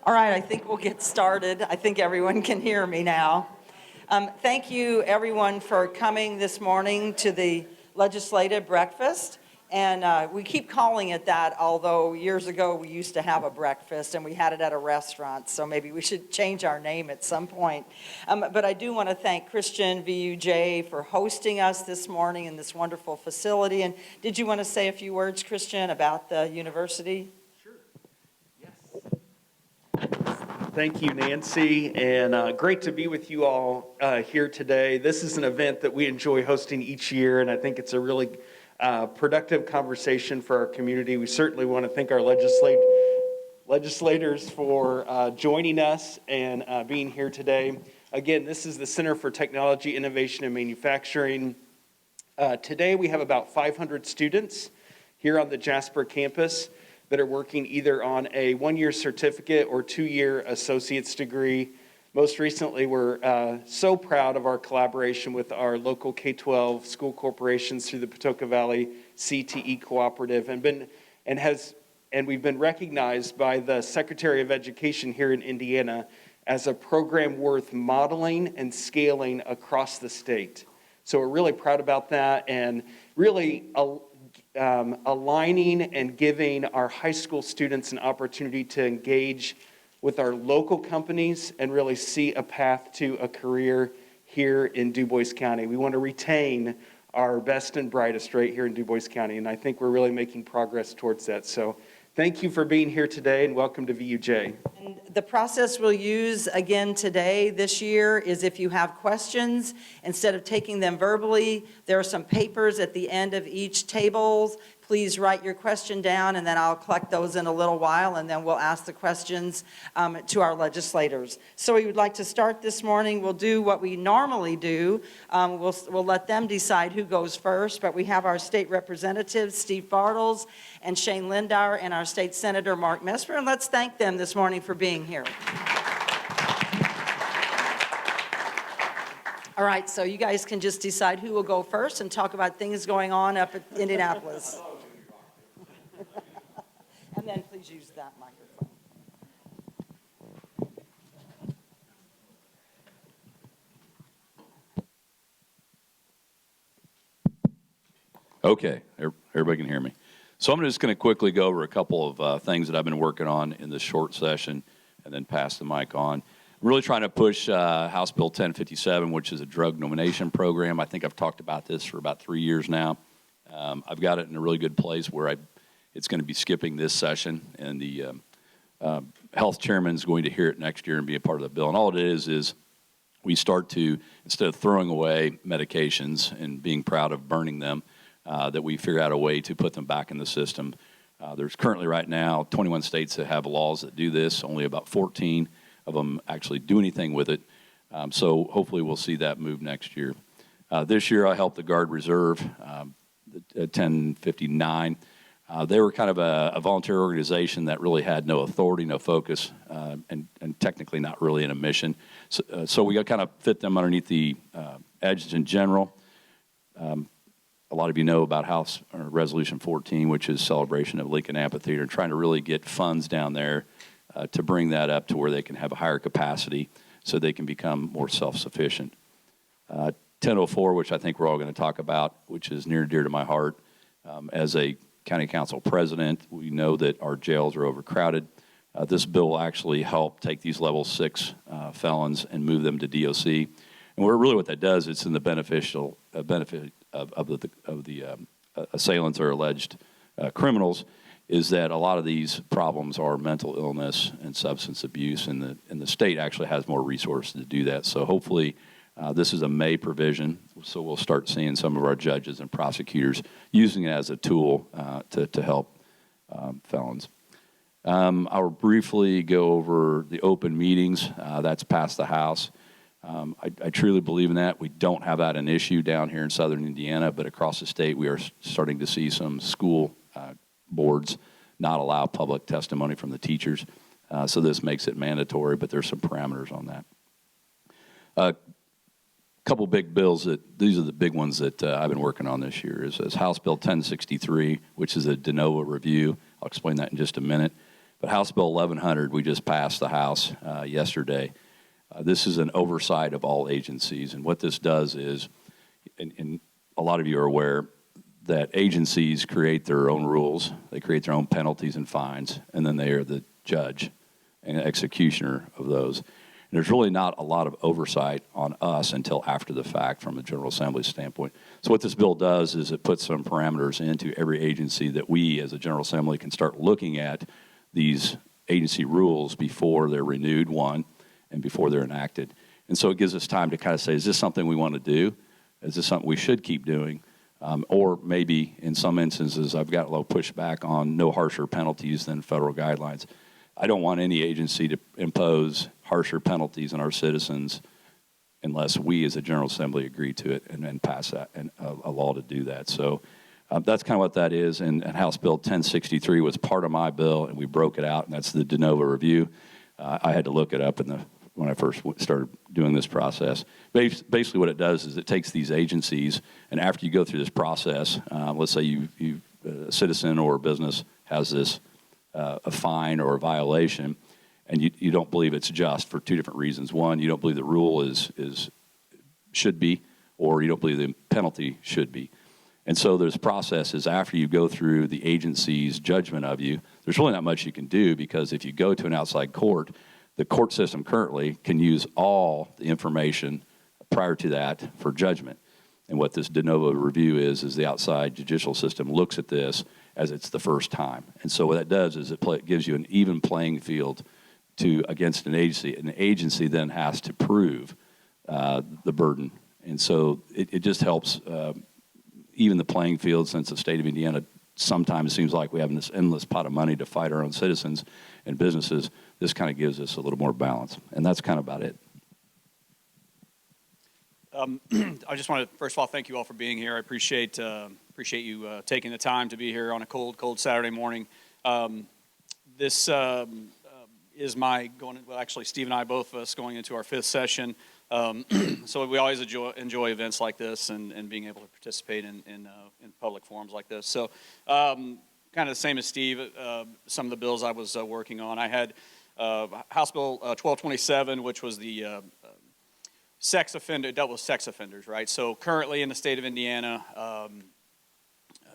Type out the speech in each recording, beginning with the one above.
All right, I think we'll get started. I think everyone can hear me now. Thank you, everyone, for coming this morning to the legislative breakfast. And we keep calling it that, although years ago we used to have a breakfast and we had it at a restaurant, so maybe we should change our name at some point. But I do want to thank Christian VUJ for hosting us this morning in this wonderful facility. And did you want to say a few words, Christian, about the university? Thank you, Nancy, and great to be with you all here today. This is an event that we enjoy hosting each year, and I think it's a really productive conversation for our community. We certainly want to thank our legislators for joining us and being here today. Again, this is the Center for Technology, Innovation, and Manufacturing. Today we have about 500 students here on the Jasper campus that are working either on a one-year certificate or two-year associate's degree. Most recently, we're so proud of our collaboration with our local K-12 school corporations through the Patoka Valley CTE Cooperative, and we've been recognized by the Secretary of Education here in Indiana as a program worth modeling and scaling across the state. So we're really proud about that, and really aligning and giving our high school students an opportunity to engage with our local companies and really see a path to a career here in Du Bois County. We want to retain our best and brightest right here in Du Bois County, and I think we're really making progress towards that. So thank you for being here today, and welcome to VUJ. And the process we'll use again today, this year, is if you have questions, instead of taking them verbally, there are some papers at the end of each table. Please write your question down, and then I'll collect those in a little while, and then we'll ask the questions to our legislators. So we would like to start this morning. We'll do what we normally do. We'll let them decide who goes first, but we have our state representatives, Steve Bartels and Shane Lindauer, and our state senator, Mark Messmer, and let's thank them this morning for being here. All right, so you guys can just decide who will go first and talk about things going on up at Indianapolis. And then please use that microphone. Okay, everybody can hear me. So I'm just going to quickly go over a couple of things that I've been working on in this short session and then pass the mic on. I'm really trying to push House Bill 1057, which is a drug nomination program. I think I've talked about this for about 3 years now. I've got it in a really good place where it's going to be skipping this session, and the health chairman is going to hear it next year and be a part of the bill. And all it is we start to, instead of throwing away medications and being proud of burning them, that we figure out a way to put them back in the system. There's currently right now 21 states that have laws that do this. Only about 14 of them actually do anything with it. So hopefully we'll see that move next year. This year I helped the Guard Reserve, 1059. They were kind of a volunteer organization that really had no authority, no focus, and technically not really in a mission. So we got kind of fit them underneath the edges in general. A lot of you know about House Resolution 14, which is celebration of Lincoln Amphitheater, and trying to really get funds down there to bring that up to where they can have a higher capacity so they can become more self-sufficient. 1004, which I think we're all going to talk about, which is near and dear to my heart. As a county council president, we know that our jails are overcrowded. This bill will actually help take these level 6 felons and move them to DOC. And really what that does, it's in the benefit of the assailants or alleged criminals, is that a lot of these problems are mental illness and substance abuse, and the state actually has more resources to do that. So hopefully this is a May provision, so we'll start seeing some of our judges and prosecutors using it as a tool to help felons. I'll briefly go over the open meetings. That's passed the House. I truly believe in that. We don't have that an issue down here in southern Indiana, but across the state we are starting to see some school boards not allow public testimony from the teachers. So this makes it mandatory, but there's some parameters on that. A couple big bills these are the big ones that I've been working on this year is House Bill 1063, which is a de novo review. I'll explain that in just a minute. But House Bill 1100, we just passed the House yesterday. This is an oversight of all agencies, and what this does is, and a lot of you are aware, that agencies create their own rules, they create their own penalties and fines, and then they are the judge and executioner of those. And there's really not a lot of oversight on us until after the fact from a General Assembly standpoint. So what this bill does is it puts some parameters into every agency that we as a General Assembly can start looking at these agency rules before they're renewed, one, and before they're enacted. And so it gives us time to kind of say, is this something we want to do? Is this something we should keep doing? Or maybe in some instances, I've got a little pushback on no harsher penalties than federal guidelines. I don't want any agency to impose harsher penalties on our citizens unless we as a General Assembly agree to it and then pass that and a law to do that. So that's kind of what that is. And House Bill 1063 was part of my bill, and we broke it out, and that's the de novo review. I had to look it up when I first started doing this process. Basically what it does is it takes these agencies, and after you go through this process, let's say a citizen or a business has this a fine or a violation, and you don't believe it's just for two different reasons. One, you don't believe the rule should be, or you don't believe the penalty should be. And so there's processes after you go through the agency's judgment of you. There's really not much you can do, because if you go to an outside court, the court system currently can use all the information prior to that for judgment. And what this de novo review is the outside judicial system looks at this as it's the first time. And so what that does is it gives you an even playing field against an agency. An agency then has to prove the burden. And so it just helps even the playing field, since the state of Indiana sometimes seems like we have this endless pot of money to fight our own citizens and businesses. This kind of gives us a little more balance. And that's kind of about it. I just want to, first of all, thank you all for being here. I appreciate you taking the time to be here on a cold Saturday morning. This is actually Steve and I, both of us, going into our 5th session. So we always enjoy events like this and being able to participate in public forums like this. So kind of the same as Steve, some of the bills I was working on. I had House Bill 1227, which was the sex offender, dealt with sex offenders, right? So currently in the state of Indiana,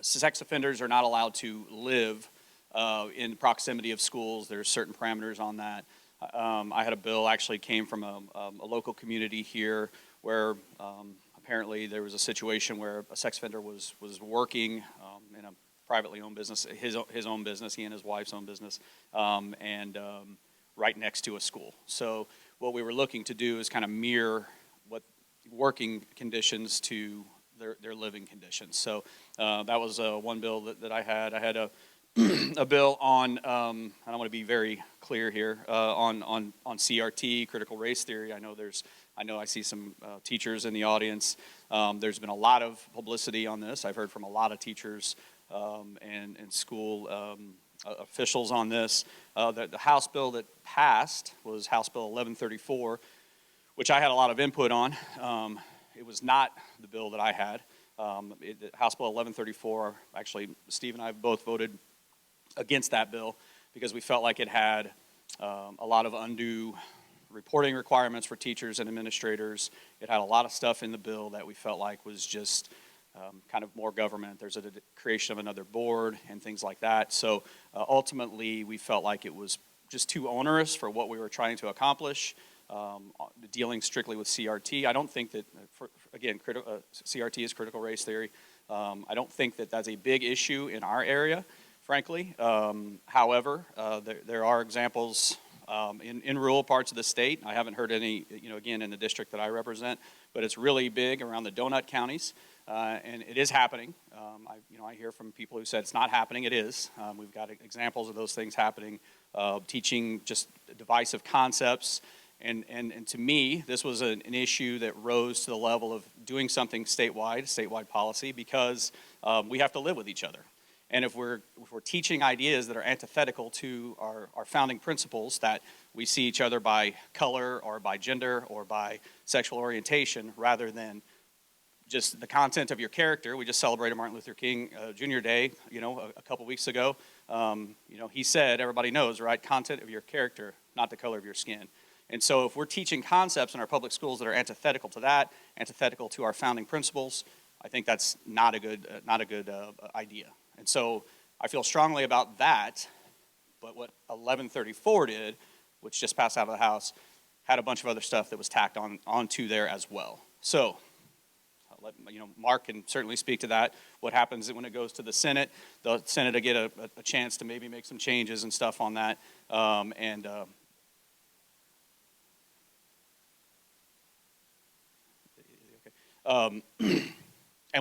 sex offenders are not allowed to live in proximity of schools. There's certain parameters on that. I had a bill, actually came from a local community here where apparently there was a situation where a sex offender was working in a privately owned business, his own business, he and his wife's own business, and right next to a school. So what we were looking to do is kind of mirror what working conditions to their living conditions. So that was one bill that I had. I had a bill on, I don't want to be very clear here, on CRT, critical race theory. I know I see some teachers in the audience. There's been a lot of publicity on this. I've heard from a lot of teachers and school officials on this. The House bill that passed was House Bill 1134, which I had a lot of input on. It was not the bill that I had. House Bill 1134, actually, Steve and I both voted against that bill because we felt like it had a lot of undue reporting requirements for teachers and administrators. It had a lot of stuff in the bill that we felt like was just kind of more government. There's a creation of another board and things like that. So ultimately, we felt like it was just too onerous for what we were trying to accomplish, dealing strictly with CRT. I don't think that, again, CRT is critical race theory. I don't think that that's a big issue in our area, frankly. However, there are examples in rural parts of the state. I haven't heard any, again, in the district that I represent, but it's really big around the donut counties. And it is happening. I hear from people who said it's not happening. It is. We've got examples of those things happening, teaching just divisive concepts. And to me, this was an issue that rose to the level of doing something statewide policy, because we have to live with each other. And if we're teaching ideas that are antithetical to our founding principles, that we see each other by color or by gender or by sexual orientation rather than just the content of your character. We just celebrated Martin Luther King Jr. Day, a couple weeks ago. He said, everybody knows, right? Content of your character, not the color of your skin. And so if we're teaching concepts in our public schools that are antithetical to that, antithetical to our founding principles, I think that's not a good idea. And so I feel strongly about that. But what 1134 did, which just passed out of the House, had a bunch of other stuff that was tacked onto there as well. So, Mark can certainly speak to that. What happens when it goes to the Senate will get a chance to maybe make some changes and stuff on that. And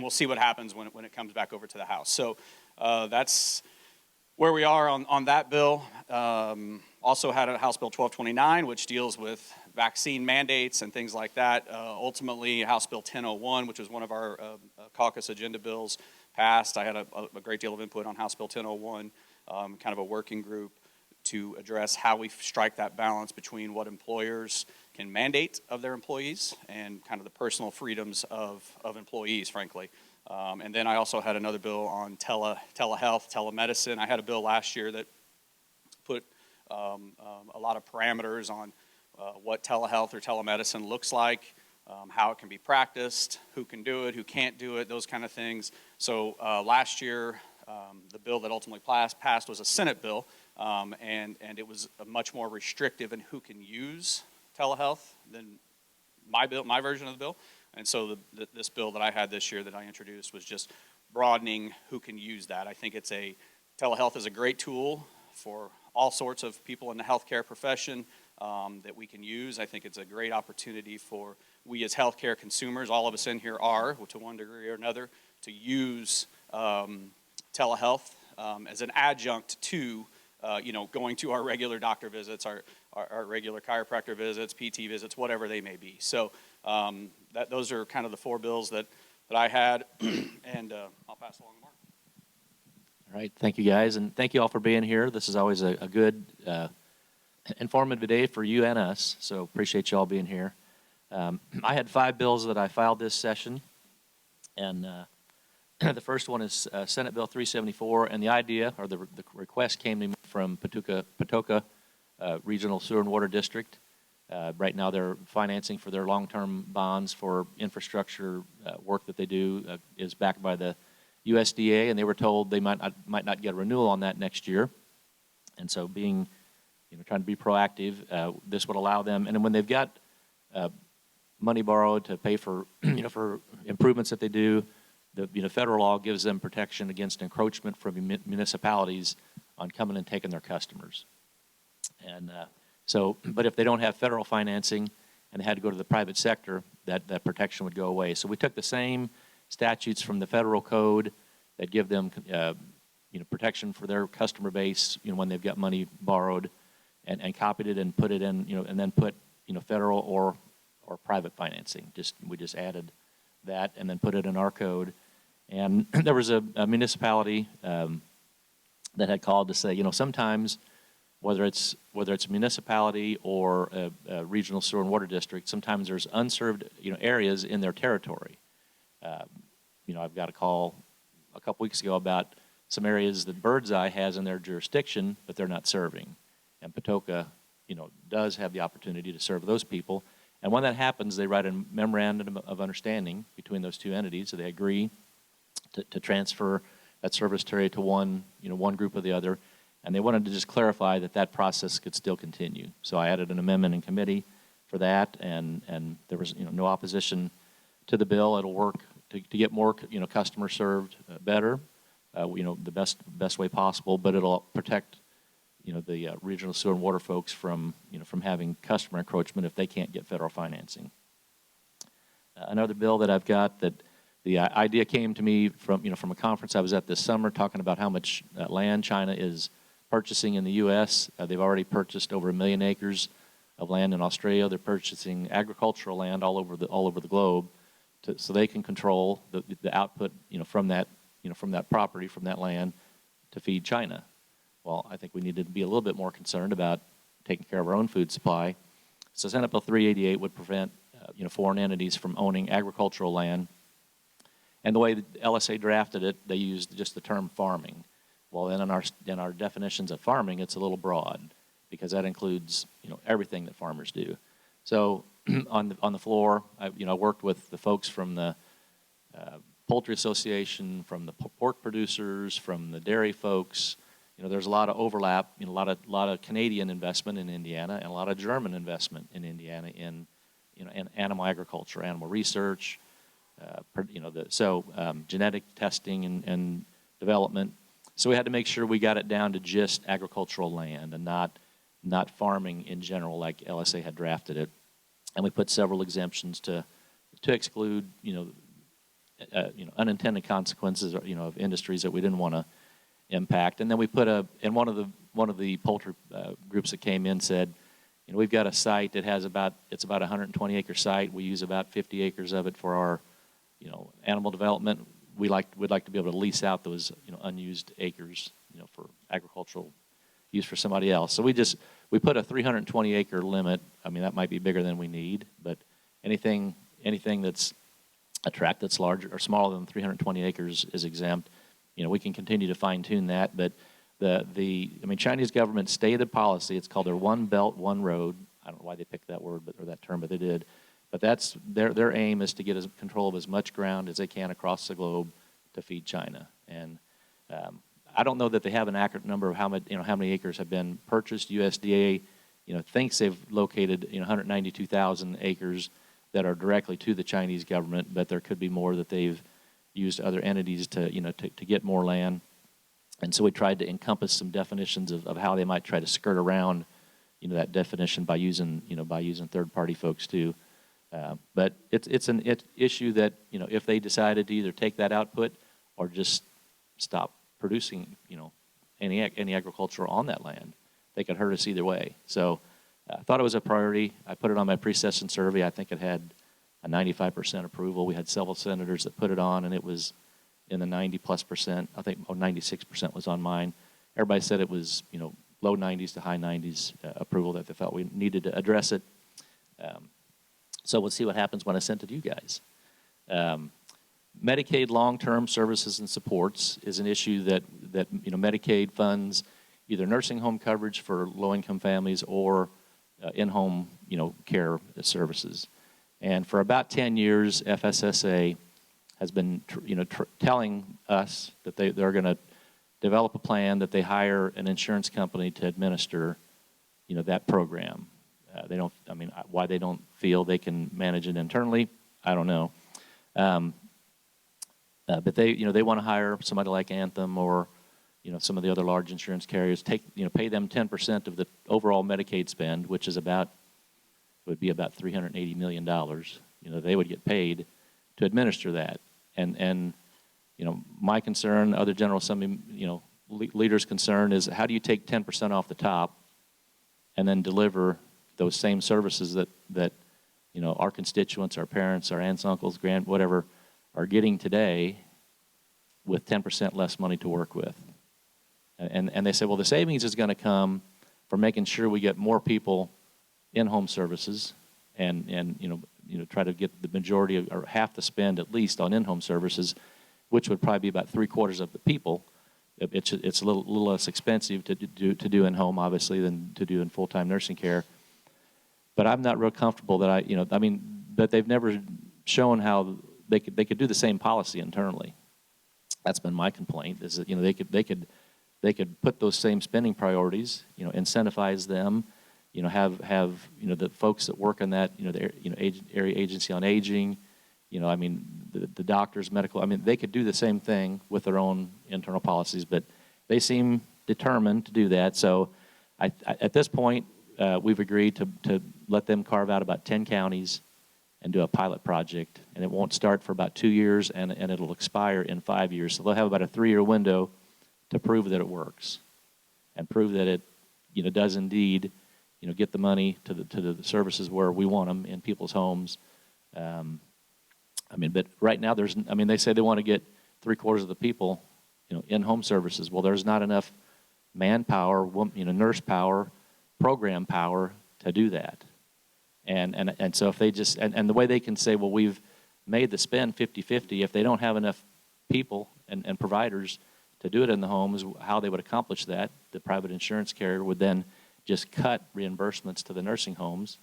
we'll see what happens when it comes back over to the House. So that's where we are on that bill. Also had a House Bill 1229, which deals with vaccine mandates and things like that. Ultimately, House Bill 1001, which was one of our caucus agenda bills, passed. I had a great deal of input on House Bill 1001, kind of a working group to address how we strike that balance between what employers can mandate of their employees and kind of the personal freedoms of employees, frankly. And then I also had another bill on telehealth, telemedicine. I had a bill last year that put a lot of parameters on what telehealth or telemedicine looks like, how it can be practiced, who can do it, who can't do it, those kind of things. So last year, the bill that ultimately passed was a Senate bill, and it was much more restrictive in who can use telehealth than my version of the bill. And so this bill that I had this year that I introduced was just broadening who can use that. I think telehealth is a great tool for all sorts of people in the healthcare profession that we can use. I think it's a great opportunity for we as healthcare consumers, all of us in here are, to one degree or another, to use telehealth as an adjunct to going to our regular doctor visits, our regular chiropractor visits, PT visits, whatever they may be. So those are kind of the four bills that I had, and I'll pass along to Mark. All right, thank you guys, and thank you all for being here. This is always a good, informative day for you and us, so appreciate you all being here. I had 5 bills that I filed this session, and the first one is Senate Bill 374, and the idea, or the request came to me from Patoka Regional Sewer and Water District. Right now they're financing for their long-term bonds for infrastructure work that they do is backed by the USDA, and they were told they might not get a renewal on that next year. And so trying to be proactive, this would allow them, and when they've got money borrowed to pay for, for improvements that they do, the federal law gives them protection against encroachment from municipalities on coming and taking their customers. And but if they don't have federal financing and they had to go to the private sector, that protection would go away. So we took the same statutes from the federal code that give them, protection for their customer base, when they've got money borrowed, and copied it and put it in, and then put, federal or private financing. We just added that and then put it in our code. And there was a municipality that had called to say, sometimes whether it's a municipality or a regional sewer and water district, sometimes there's unserved areas in their territory. I've got a call a couple weeks ago about some areas that Birdseye has in their jurisdiction, but they're not serving. And Patoka, does have the opportunity to serve those people. And when that happens, they write a memorandum of understanding between those two entities, so they agree to transfer that service territory to one group or the other. And they wanted to just clarify that process could still continue. So I added an amendment in committee for that, and there was no opposition to the bill. It'll work to get more customers served better, the best way possible. But it'll protect the regional sewer and water folks from having customer encroachment if they can't get federal financing. Another bill that I've got that the idea came to me from a conference I was at this summer talking about how much land China is purchasing in the U.S. They've already purchased over 1 million acres of land in Australia. They're purchasing agricultural land all over the globe, so they can control the output from that property, from that land, to feed China. Well, I think we need to be a little bit more concerned about taking care of our own food supply. So Senate Bill 388 would prevent foreign entities from owning agricultural land And the way the LSA drafted it, they used just the term farming. Well, then in our definitions of farming, it's a little broad because that includes, everything that farmers do. So on the floor, I worked with the folks from the Poultry Association, from the pork producers, from the dairy folks. There's a lot of overlap, a lot of Canadian investment in Indiana and a lot of German investment in Indiana in animal agriculture, animal research, genetic testing and development. So we had to make sure we got it down to just agricultural land and not farming in general like LSA had drafted it. And we put several exemptions to exclude, unintended consequences, of industries that we didn't want to impact. And then we put and one of the poultry groups that came in said, we've got a site that has it's about a 120-acre site. We use about 50 acres of it for our, animal development. We'd like to be able to lease out those, unused acres, for agricultural use for somebody else. So we put a 320-acre limit. I mean, that might be bigger than we need, but anything that's a tract that's larger or smaller than 320 acres is exempt. We can continue to fine tune that, but Chinese government stated policy. It's called their One Belt, One Road. I don't know why they picked that word or that term, but they did. But that's their aim is to get control of as much ground as they can across the globe to feed China. And I don't know that they have an accurate number of how many acres have been purchased. USDA, thinks they've located 192,000 acres that are directly to the Chinese government, but there could be more that they've used other entities to get more land. And so we tried to encompass some definitions of how they might try to skirt around, that definition by using third-party folks too. But it's an issue that, if they decided to either take that output or just stop producing, any agriculture on that land, they could hurt us either way. So I thought it was a priority. I put it on my pre-session survey. I think it had a 95% approval. We had several senators that put it on, and it was in the 90+%. I think 96% was on mine. Everybody said it was, low 90s to high 90s approval that they felt we needed to address it. So we'll see what happens when I send it to you guys. Medicaid long-term services and supports is an issue that Medicaid funds either nursing home coverage for low-income families or in-home care services. And for about 10 years, FSSA has been telling us that they're going to develop a plan that they hire an insurance company to administer that program. Why they don't feel they can manage it internally, I don't know. But they want to hire somebody like Anthem or some of the other large insurance carriers, pay them 10% of the overall Medicaid spend, which is would be about $380 million. They would get paid to administer that. And my concern, other General Assembly, leaders' concern is how do you take 10% off the top and then deliver those same services that our constituents, our parents, our aunts, uncles, whatever, are getting today with 10% less money to work with. And they say, well, the savings is going to come from making sure we get more people in home services and try to get the majority of, or half the spend at least on in-home services, which would probably be about 3/4 of the people. It's a little less expensive to do in home, obviously, than to do in full-time nursing care. But I'm not real comfortable that but they've never shown how they could do the same policy internally. That's been my complaint, is that they could put those same spending priorities, incentivize them, have the folks that work on that, area agency on aging, the doctors, medical, they could do the same thing with their own internal policies, but they seem determined to do that. So at this point, we've agreed to let them carve out about 10 counties and do a pilot project, and it won't start for about 2 years, and it'll expire in 5 years. So they'll have about a 3-year window to prove that it works and prove that it, does indeed, get the money to the services where we want them in people's homes. But right now they say they want to get 3/4 of the people, in home services. Well, there's not enough manpower, nurse power, program power to do that. And so if they just, and the way they can say, well, we've made the spend 50-50, if they don't have enough people and providers to do it in the homes, how they would accomplish that, the private insurance carrier would then just cut reimbursements to the nursing homes,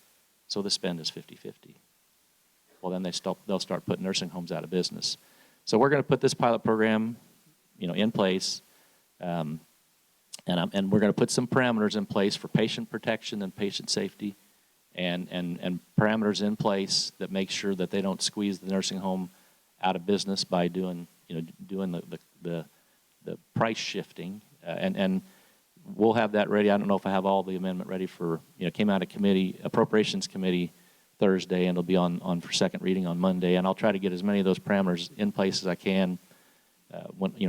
so the spend is 50-50. Well, then they'll start putting nursing homes out of business. So we're going to put this pilot program, in place, and we're going to put some parameters in place for patient protection and patient safety, and parameters in place that make sure that they don't squeeze the nursing home out of business by doing the price shifting, and we'll have that ready. I don't know if I have all the amendment ready for, came out of committee, appropriations committee Thursday, and it'll be on for second reading on Monday, and I'll try to get as many of those parameters in place as I can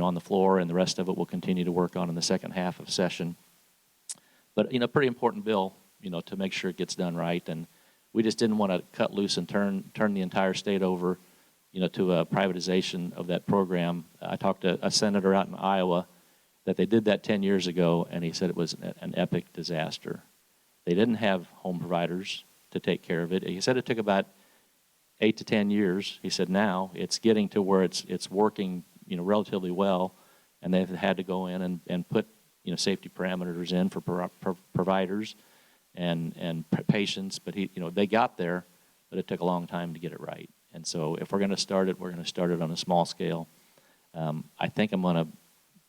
on the floor, and the rest of it we'll continue to work on in the second half of session. But, pretty important bill, to make sure it gets done right, and we just didn't want to cut loose and turn the entire state over, to a privatization of that program. I talked to a senator out in Iowa that they did that 10 years ago, and he said it was an epic disaster. They didn't have home providers to take care of it. He said it took about 8 to 10 years. He said now it's getting to where it's working, relatively well, and they've had to go in and put, safety parameters in for providers and patients. But they got there, but it took a long time to get it right. And so if we're going to start it, we're going to start it on a small scale. I think I'm going to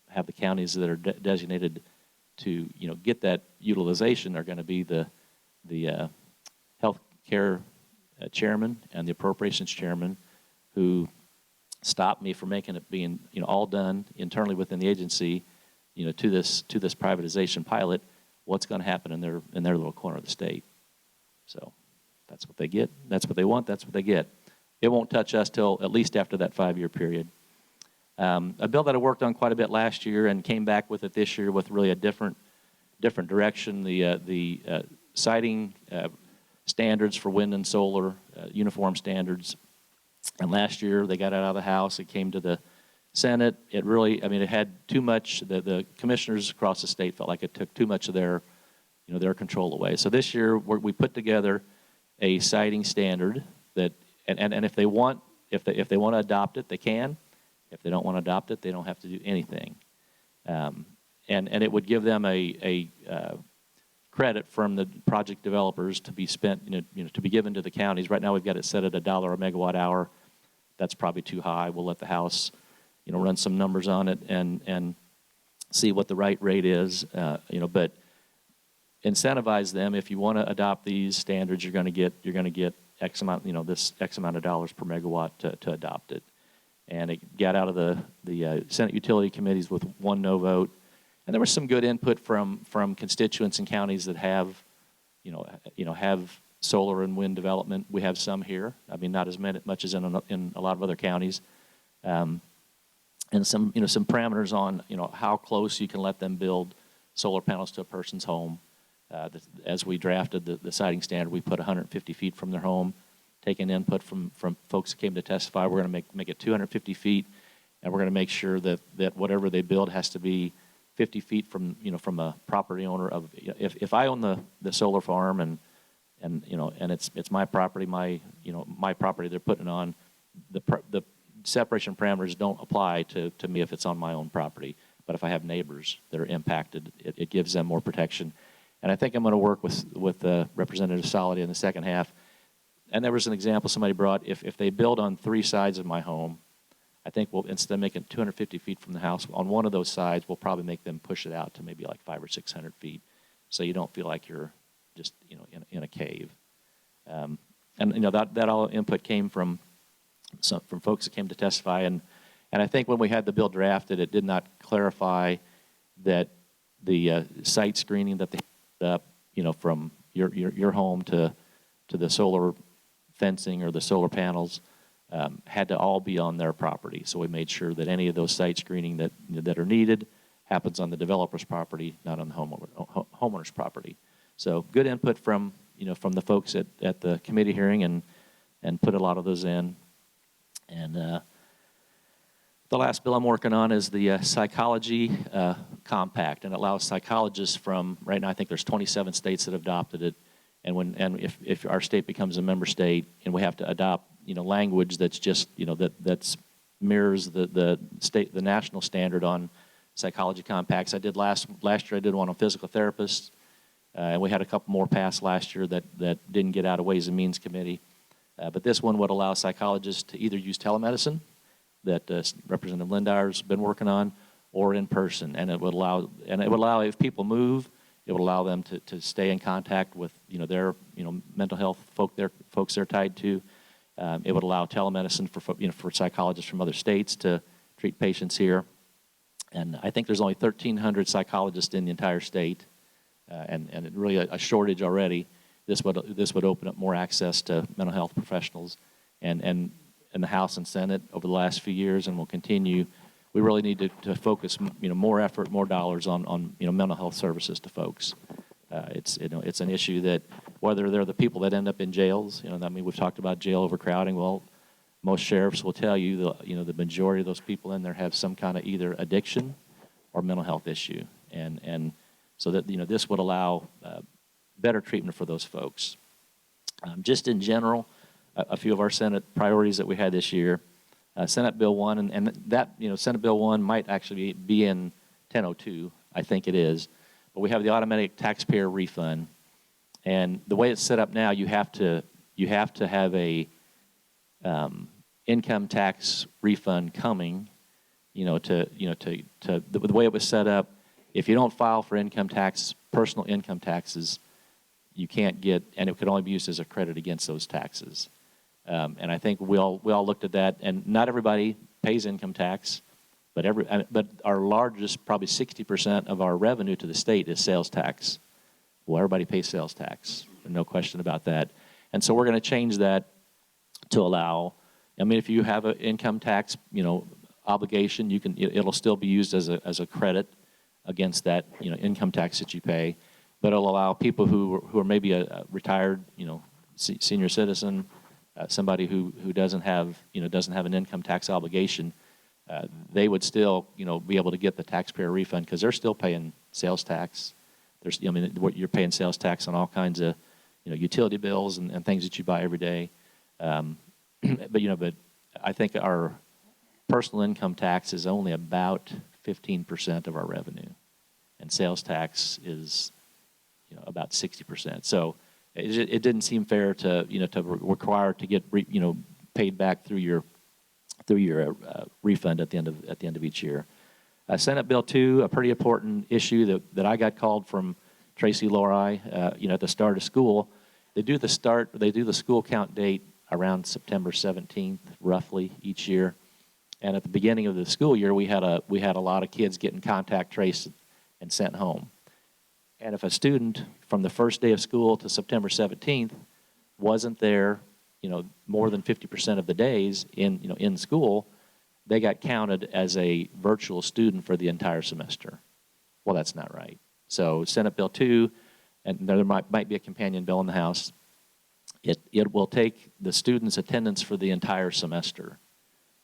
have the counties that are designated to, get that utilization are going to be the health care chairman and the appropriations chairman, who stopped me from making it being, all done internally within the agency, to this privatization pilot. What's going to happen in their little corner of the state? So that's what they get. That's what they want. That's what they get. It won't touch us till at least after that 5-year period. A bill that I worked on quite a bit last year and came back with it this year with really a different direction. The siting standards for wind and solar, uniform standards. And last year they got it out of the House. It came to the Senate. It really, it had too much. The commissioners across the state felt like it took too much of their control away. So this year we put together a siting standard that, and if they want to adopt it, they can. If they don't want to adopt it, they don't have to do anything. And it would give them a credit from the project developers to be spent, to be given to the counties. Right now we've got it set at $1 a megawatt hour. That's probably too high. We'll let the House, run some numbers on it and see what the right rate is. But incentivize them. If you want to adopt these standards, you're going to get X amount, this X amount of dollars per megawatt to adopt it. And it got out of the Senate Utility Committees with 1 no vote. And there was some good input from constituents in counties that have, have solar and wind development. We have some here. Not as much as in a lot of other counties. And some parameters on, how close you can let them build solar panels to a person's home. As we drafted the siting standard, we put 150 feet from their home, taking input from folks that came to testify. We're going to make it 250 feet, and we're going to make sure that whatever they build has to be 50 feet from a property owner. If I own the solar farm and it's my property, my property they're putting it on, the separation parameters don't apply to me if it's on my own property. But if I have neighbors that are impacted, it gives them more protection. And I think I'm going to work with Representative Solity in the second half. And there was an example somebody brought. If they build on 3 sides of my home, I think instead of making 250 feet from the house, on one of those sides, we'll probably make them push it out to maybe like 500 or 600 feet, so you don't feel like you're just in a cave. And that all input came from folks that came to testify. And I think when we had the bill drafted, it did not clarify that the site screening that they had up, from your home to the solar fencing or the solar panels had to all be on their property. So we made sure that any of those site screening that are needed happens on the developer's property, not on the homeowner's property. So good input from the folks at the committee hearing, and put a lot of those in. And the last bill I'm working on is the psychology compact, and it allows psychologists from, right now I think there's 27 states that have adopted it. and if our state becomes a member state and we have to adopt, language that's just, that's mirrors the national standard on psychology compacts. I did last year. I did one on physical therapists, and we had a couple more passed last year that didn't get out of Ways and Means Committee. But this one would allow psychologists to either use telemedicine, that Representative Lindar's been working on, or in person, and it would allow if people move, it would allow them to stay in contact with their mental health folks they're tied to. It would allow telemedicine for psychologists from other states to treat patients here. And I think there's only 1,300 psychologists in the entire state, and really a shortage already. This would open up more access to mental health professionals, and in the House and Senate over the last few years, and will continue. We really need to focus more effort, more dollars on mental health services to folks. It's an issue that whether they're the people that end up in jails, we've talked about jail overcrowding. Well, most sheriffs will tell you the majority of those people in there have some kind of either addiction or mental health issue, and so that this would allow better treatment for those folks. Just in general, a few of our Senate priorities that we had this year. Senate Bill 1, and that, Senate Bill 1 might actually be in 1002, I think it is, but we have the automatic taxpayer refund, and the way it's set up now, you have to have a income tax refund coming, the way it was set up. If you don't file for income tax, personal income taxes, you can't get, and it could only be used as a credit against those taxes. And I think we all looked at that, and not everybody pays income tax, but our largest, probably 60% of our revenue to the state is sales tax. Well, everybody pays sales tax, no question about that. And so we're going to change that to allow. If you have an income tax, obligation, it'll still be used as a credit against that, income tax that you pay, but it'll allow people who are maybe a retired, senior citizen. Somebody who doesn't have an income tax obligation, they would still be able to get the taxpayer refund because they're still paying sales tax. You're paying sales tax on all kinds of utility bills and things that you buy every day. But I think our personal income tax is only about 15% of our revenue, and sales tax is about 60%. So it didn't seem fair to require to get paid back through your refund at the end of each year. Senate Bill 2, a pretty important issue that I got called from Tracy Lori, at the start of school. They do the school count date around September 17th, roughly each year. And at the beginning of the school year, we had a lot of kids getting contact traced and sent home. And if a student from the first day of school to September 17th wasn't there, more than 50% of the days in school, they got counted as a virtual student for the entire semester. Well, that's not right. So Senate Bill 2, and there might be a companion bill in the House, it will take the student's attendance for the entire semester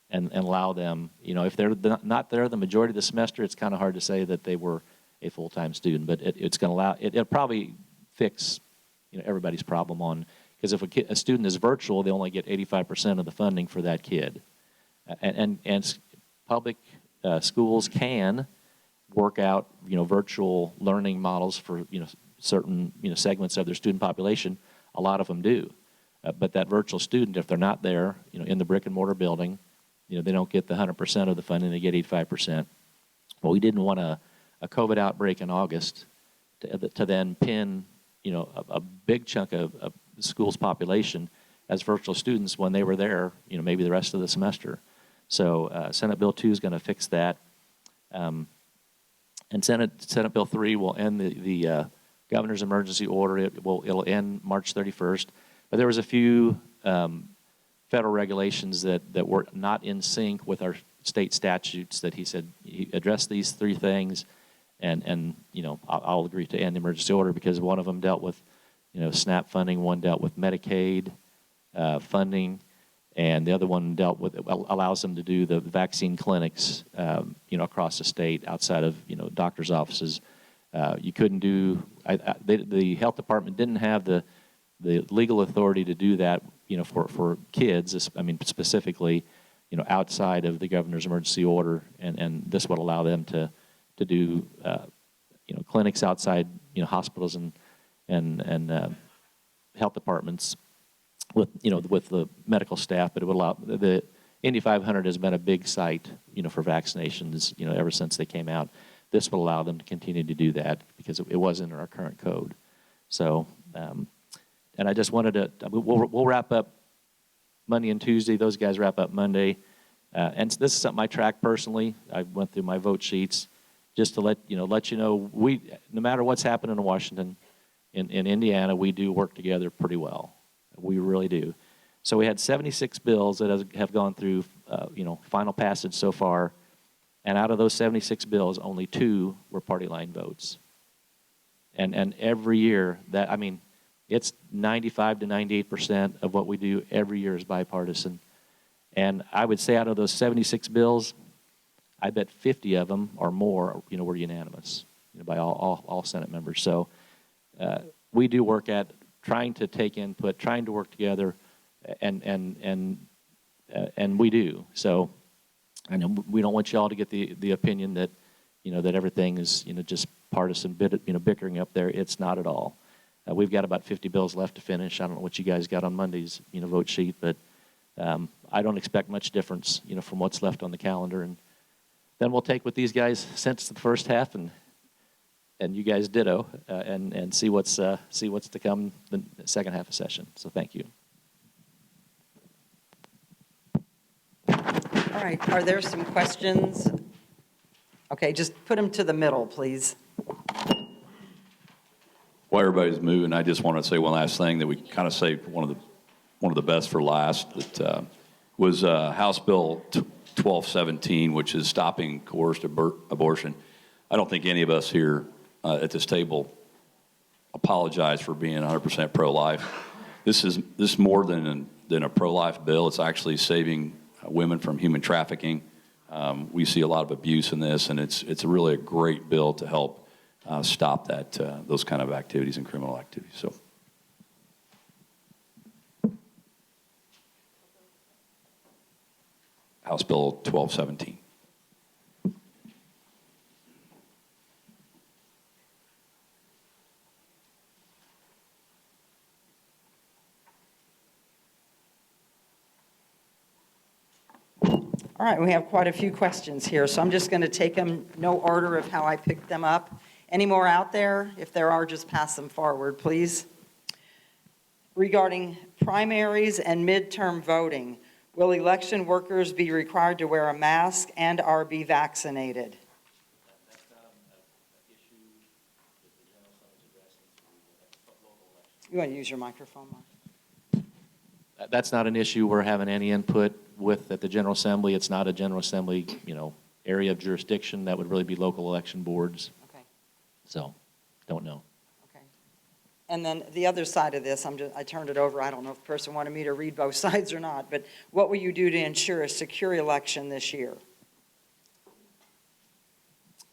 and allow them, if they're not there the majority of the semester, it's kind of hard to say that they were a full-time student, but it's going to allow, it'll probably fix, everybody's problem on, because if a student is virtual, they only get 85% of the funding for that kid. And public schools can work out, virtual learning models for, certain, segments of their student population. A lot of them do. But that virtual student, if they're not there, in the brick and mortar building, they don't get the 100% of the funding, they get 85%. Well, we didn't want a COVID outbreak in August to then pin, a big chunk of the school's population as virtual students when they were there, maybe the rest of the semester. So Senate Bill 2 is going to fix that. And Senate Bill 3 will end the governor's emergency order. It'll end March 31st. But there was a few federal regulations that were not in sync with our state statutes that he said he addressed these three things, and I'll agree to end the emergency order because one of them dealt with SNAP funding, one dealt with Medicaid funding, and the other one allows them to do the vaccine clinics across the state outside of doctors' offices. You couldn't do the health department didn't have the the legal authority to do that, for kids, I mean, specifically, outside of the governor's emergency order, and this would allow them to do, clinics outside, hospitals and health departments with the medical staff, but it would allow the Indy 500 has been a big site, for vaccinations, ever since they came out. This will allow them to continue to do that because it wasn't in our current code. So, and I just wanted to, we'll wrap up Monday and Tuesday. Those guys wrap up Monday. And this is something I track personally. I went through my vote sheets just to let you know, we, no matter what's happening in Washington, in Indiana, we do work together pretty well. We really do. So we had 76 bills that have gone through, final passage so far. And out of those 76 bills, only 2 were party line votes. And every year, that, I mean, it's 95 to 98% of what we do every year is bipartisan. And I would say out of those 76 bills, I bet 50 of them or more, were unanimous, by all Senate members. So we do work at trying to take input, trying to work together, and we do. So I know we don't want you all to get the opinion that, that everything is, just partisan, bickering up there. It's not at all. We've got about 50 bills left to finish. I don't know what you guys got on Monday's, vote sheet, but I don't expect much difference, from what's left on the calendar. And then we'll take what these guys sent the first half and you guys ditto, and see what's to come the second half of session. So thank you. All right, are there some questions? Okay, just put them to the middle, please. While everybody's moving, I just want to say one last thing that we kind of saved one of the best for last. That was House Bill 1217, which is stopping coerced abortion. I don't think any of us here at this table apologize for being 100% pro-life. This is more than a pro-life bill. It's actually saving women from human trafficking. We see a lot of abuse in this, and it's really a great bill to help stop those kind of activities and criminal activities. So, House Bill 1217. All right, we have quite a few questions here, so I'm just going to take them no order of how I picked them up. Any more out there? If there are, just pass them forward, please. Regarding primaries and midterm voting, will election workers be required to wear a mask and or be vaccinated? That's not an issue that the General Assembly is addressing through local elections. You want to use your microphone, Mark? That's not an issue we're having any input with at the General Assembly. It's not a General Assembly, area of jurisdiction. That would really be local election boards. Okay. So, don't know. Okay. And then the other side of this, I turned it over. I don't know if the person wanted me to read both sides or not, but what will you do to ensure a secure election this year?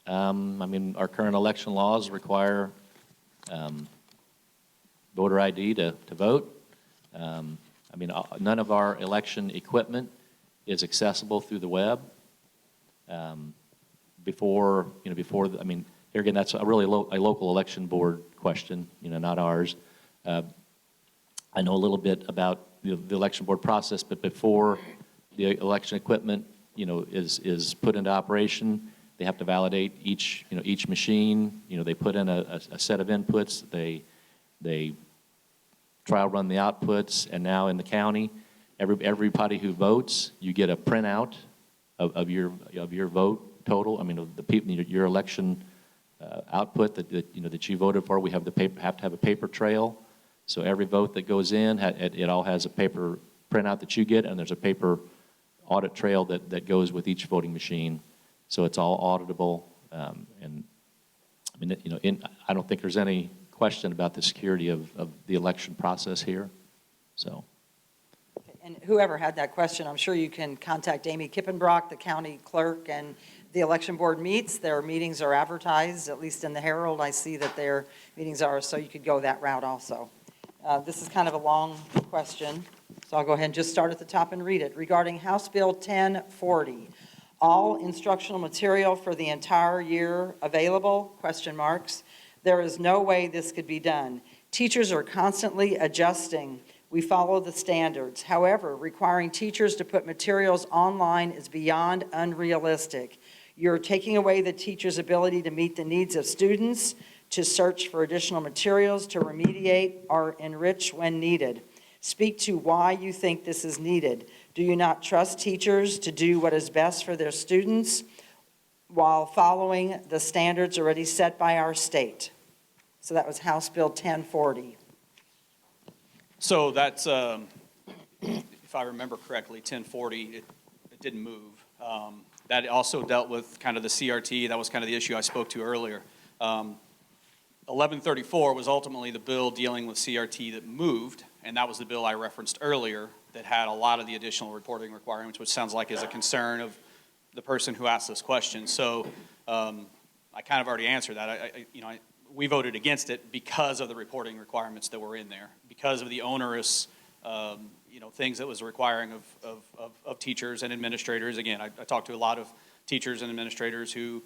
Our current election laws require voter ID to vote. None of our election equipment is accessible through the web. Here again, that's a really a local election board question, not ours. I know a little bit about the election board process, but before the election equipment, is put into operation, they have to validate each machine. They put in a set of inputs. They trial run the outputs, and now in the county, everybody who votes, you get a printout of your vote total. The people, your election output that you voted for. We have to have a paper trail, so every vote that goes in, it all has a paper printout that you get, and there's a paper audit trail that goes with each voting machine, so it's all auditable. I don't think there's any question about the security of the election process here. So. And whoever had that question, I'm sure you can contact Amy Kippenbrock, the county clerk, and the election board meets. Their meetings are advertised, at least in the Herald. I see that their meetings are, so you could go that route also. This is kind of a long question, so I'll go ahead and just start at the top and read it. Regarding House Bill 1040, all instructional material for the entire year available? Question marks. There is no way this could be done. Teachers are constantly adjusting. We follow the standards. However, requiring teachers to put materials online is beyond unrealistic. You're taking away the teacher's ability to meet the needs of students, to search for additional materials, to remediate or enrich when needed. Speak to why you think this is needed. Do you not trust teachers to do what is best for their students while following the standards already set by our state? So that was House Bill 1040. So that's, if I remember correctly, 1040, it didn't move. That also dealt with kind of the CRT. That was kind of the issue I spoke to earlier. 1134 was ultimately the bill dealing with CRT that moved, and that was the bill I referenced earlier that had a lot of the additional reporting requirements, which sounds like is a concern of the person who asked this question. So I kind of already answered that. We voted against it because of the reporting requirements that were in there, because of the onerous things that was requiring of teachers and administrators. Again, I talked to a lot of teachers and administrators who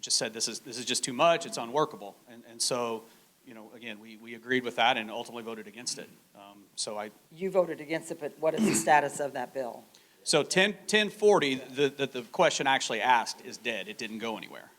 just said this is just too much, it's unworkable. And so, again, we agreed with that and ultimately voted against it. You voted against it, but what is the status of that bill? So 1040, the question actually asked is dead. It didn't go anywhere.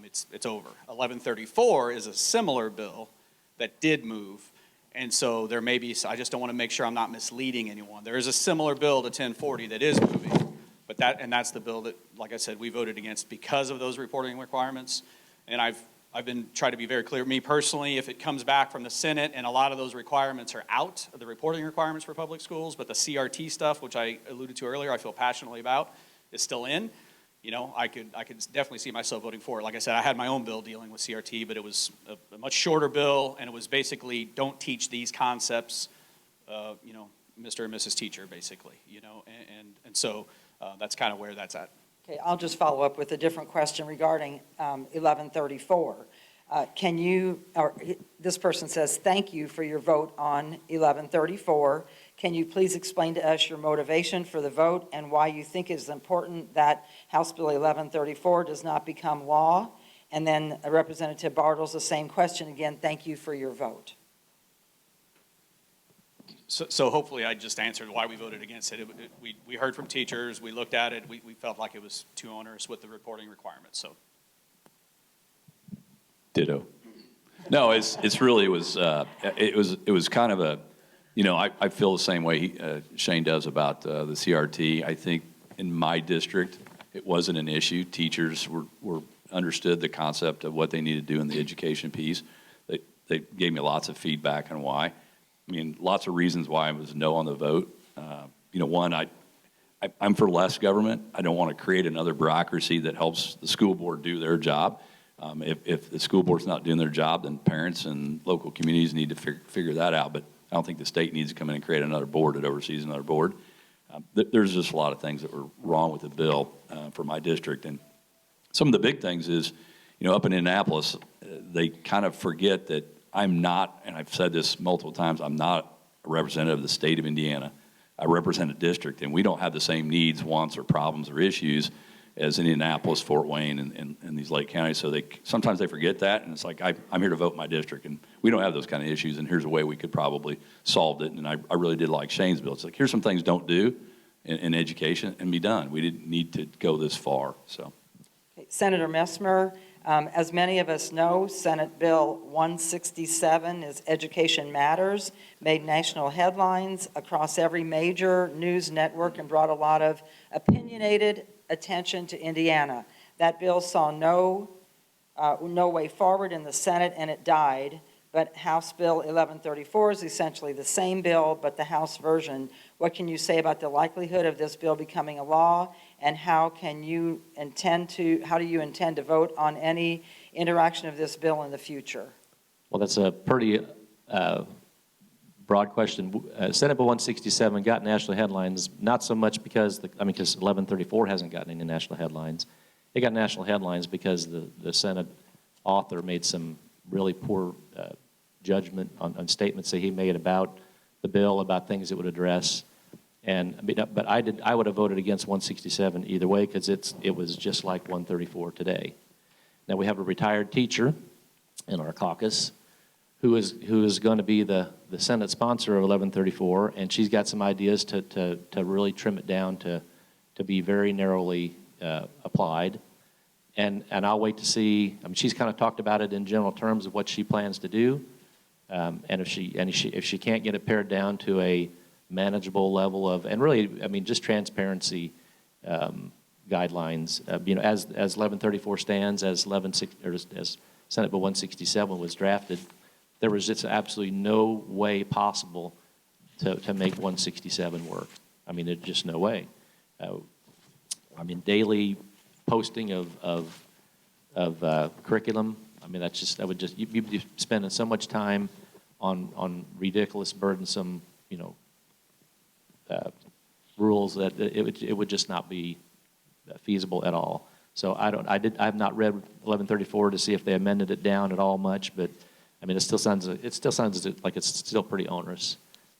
It's over. 1134 is a similar bill that did move. And so there may be, I just don't want to make sure I'm not misleading anyone. There is a similar bill to 1040 that is moving, but that's the bill that, like I said, we voted against because of those reporting requirements. And I've been trying to be very clear. Me personally, if it comes back from the Senate and a lot of those requirements are out, the reporting requirements for public schools, but the CRT stuff, which I alluded to earlier, I feel passionately about, is still in. I could definitely see myself voting for it. Like I said, I had my own bill dealing with CRT, but it was a much shorter bill, and it was basically don't teach these concepts, Mr. and Mrs. Teacher, basically, and so that's kind of where that's at. Okay, I'll just follow up with a different question regarding 1134. This person says, thank you for your vote on 1134. Can you please explain to us your motivation for the vote and why you think it is important that House Bill 1134 does not become law? And then Representative Bartels, the same question again. Thank you for your vote. So hopefully I just answered why we voted against it. We heard from teachers, we looked at it, we felt like it was too onerous with the reporting requirements. So. Ditto. No, it was kind of a, I feel the same way Shane does about the CRT. I think in my district, it wasn't an issue. Teachers were understood the concept of what they needed to do in the education piece. They gave me lots of feedback on why. Lots of reasons why I was no on the vote. One, I'm for less government. I don't want to create another bureaucracy that helps the school board do their job. If the school board's not doing their job, then parents and local communities need to figure that out. But I don't think the state needs to come in and create another board that oversees another board. There's just a lot of things that were wrong with the bill for my district. And some of the big things is, up in Indianapolis, they kind of forget that I'm not, and I've said this multiple times, I'm not a representative of the state of Indiana. I represent a district, and we don't have the same needs, wants, or problems or issues as Indianapolis, Fort Wayne, and these Lake counties. So sometimes they forget that, and it's like, I'm here to vote my district, and we don't have those kind of issues, and here's a way we could probably solve it. And I really did like Shane's bill. It's like, here's some things don't do in education, and be done. We didn't need to go this far. So, Okay, Senator Messmer, as many of us know, Senate Bill 167 is Education Matters, made national headlines across every major news network and brought a lot of opinionated attention to Indiana. That bill saw no way forward in the Senate, and it died. But House Bill 1134 is essentially the same bill, but the House version. What can you say about the likelihood of this bill becoming a law, and how do you intend to vote on any interaction of this bill in the future? Well, that's a pretty broad question. Senate Bill 167 got national headlines, not so much because 1134 hasn't gotten any national headlines. It got national headlines because the Senate author made some really poor judgment on statements that he made about the bill, about things it would address. But I would have voted against 167 either way because it was just like 134 today. Now we have a retired teacher in our caucus who is going to be the Senate sponsor of 1134, and she's got some ideas to really trim it down to be very narrowly applied. And I'll wait to see. I mean, she's kind of talked about it in general terms of what she plans to do, and if she can't get it pared down to a manageable level of, and really, I mean, just transparency guidelines. As 1134 stands, as Senate Bill 167 was drafted, there was just absolutely no way possible to make 167 work. I mean, there's just no way. Daily posting of curriculum. I mean, you'd be spending so much time on ridiculous, burdensome, rules that it would just not be feasible at all. So I have not read 1134 to see if they amended it down at all much, but I mean, it still sounds like it's still pretty onerous,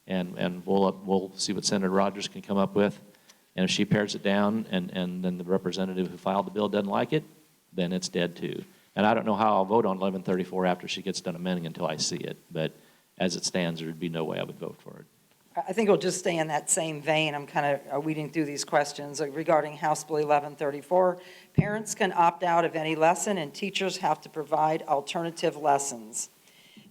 and we'll see what Senator Rogers can come up with, and if she pares it down, and then the representative who filed the bill doesn't like it, then it's dead too. And I don't know how I'll vote on 1134 after she gets done amending until I see it, but as it stands, there'd be no way I would vote for it. I think we'll just stay in that same vein. I'm kind of weeding through these questions regarding House Bill 1134. Parents can opt out of any lesson, and teachers have to provide alternative lessons.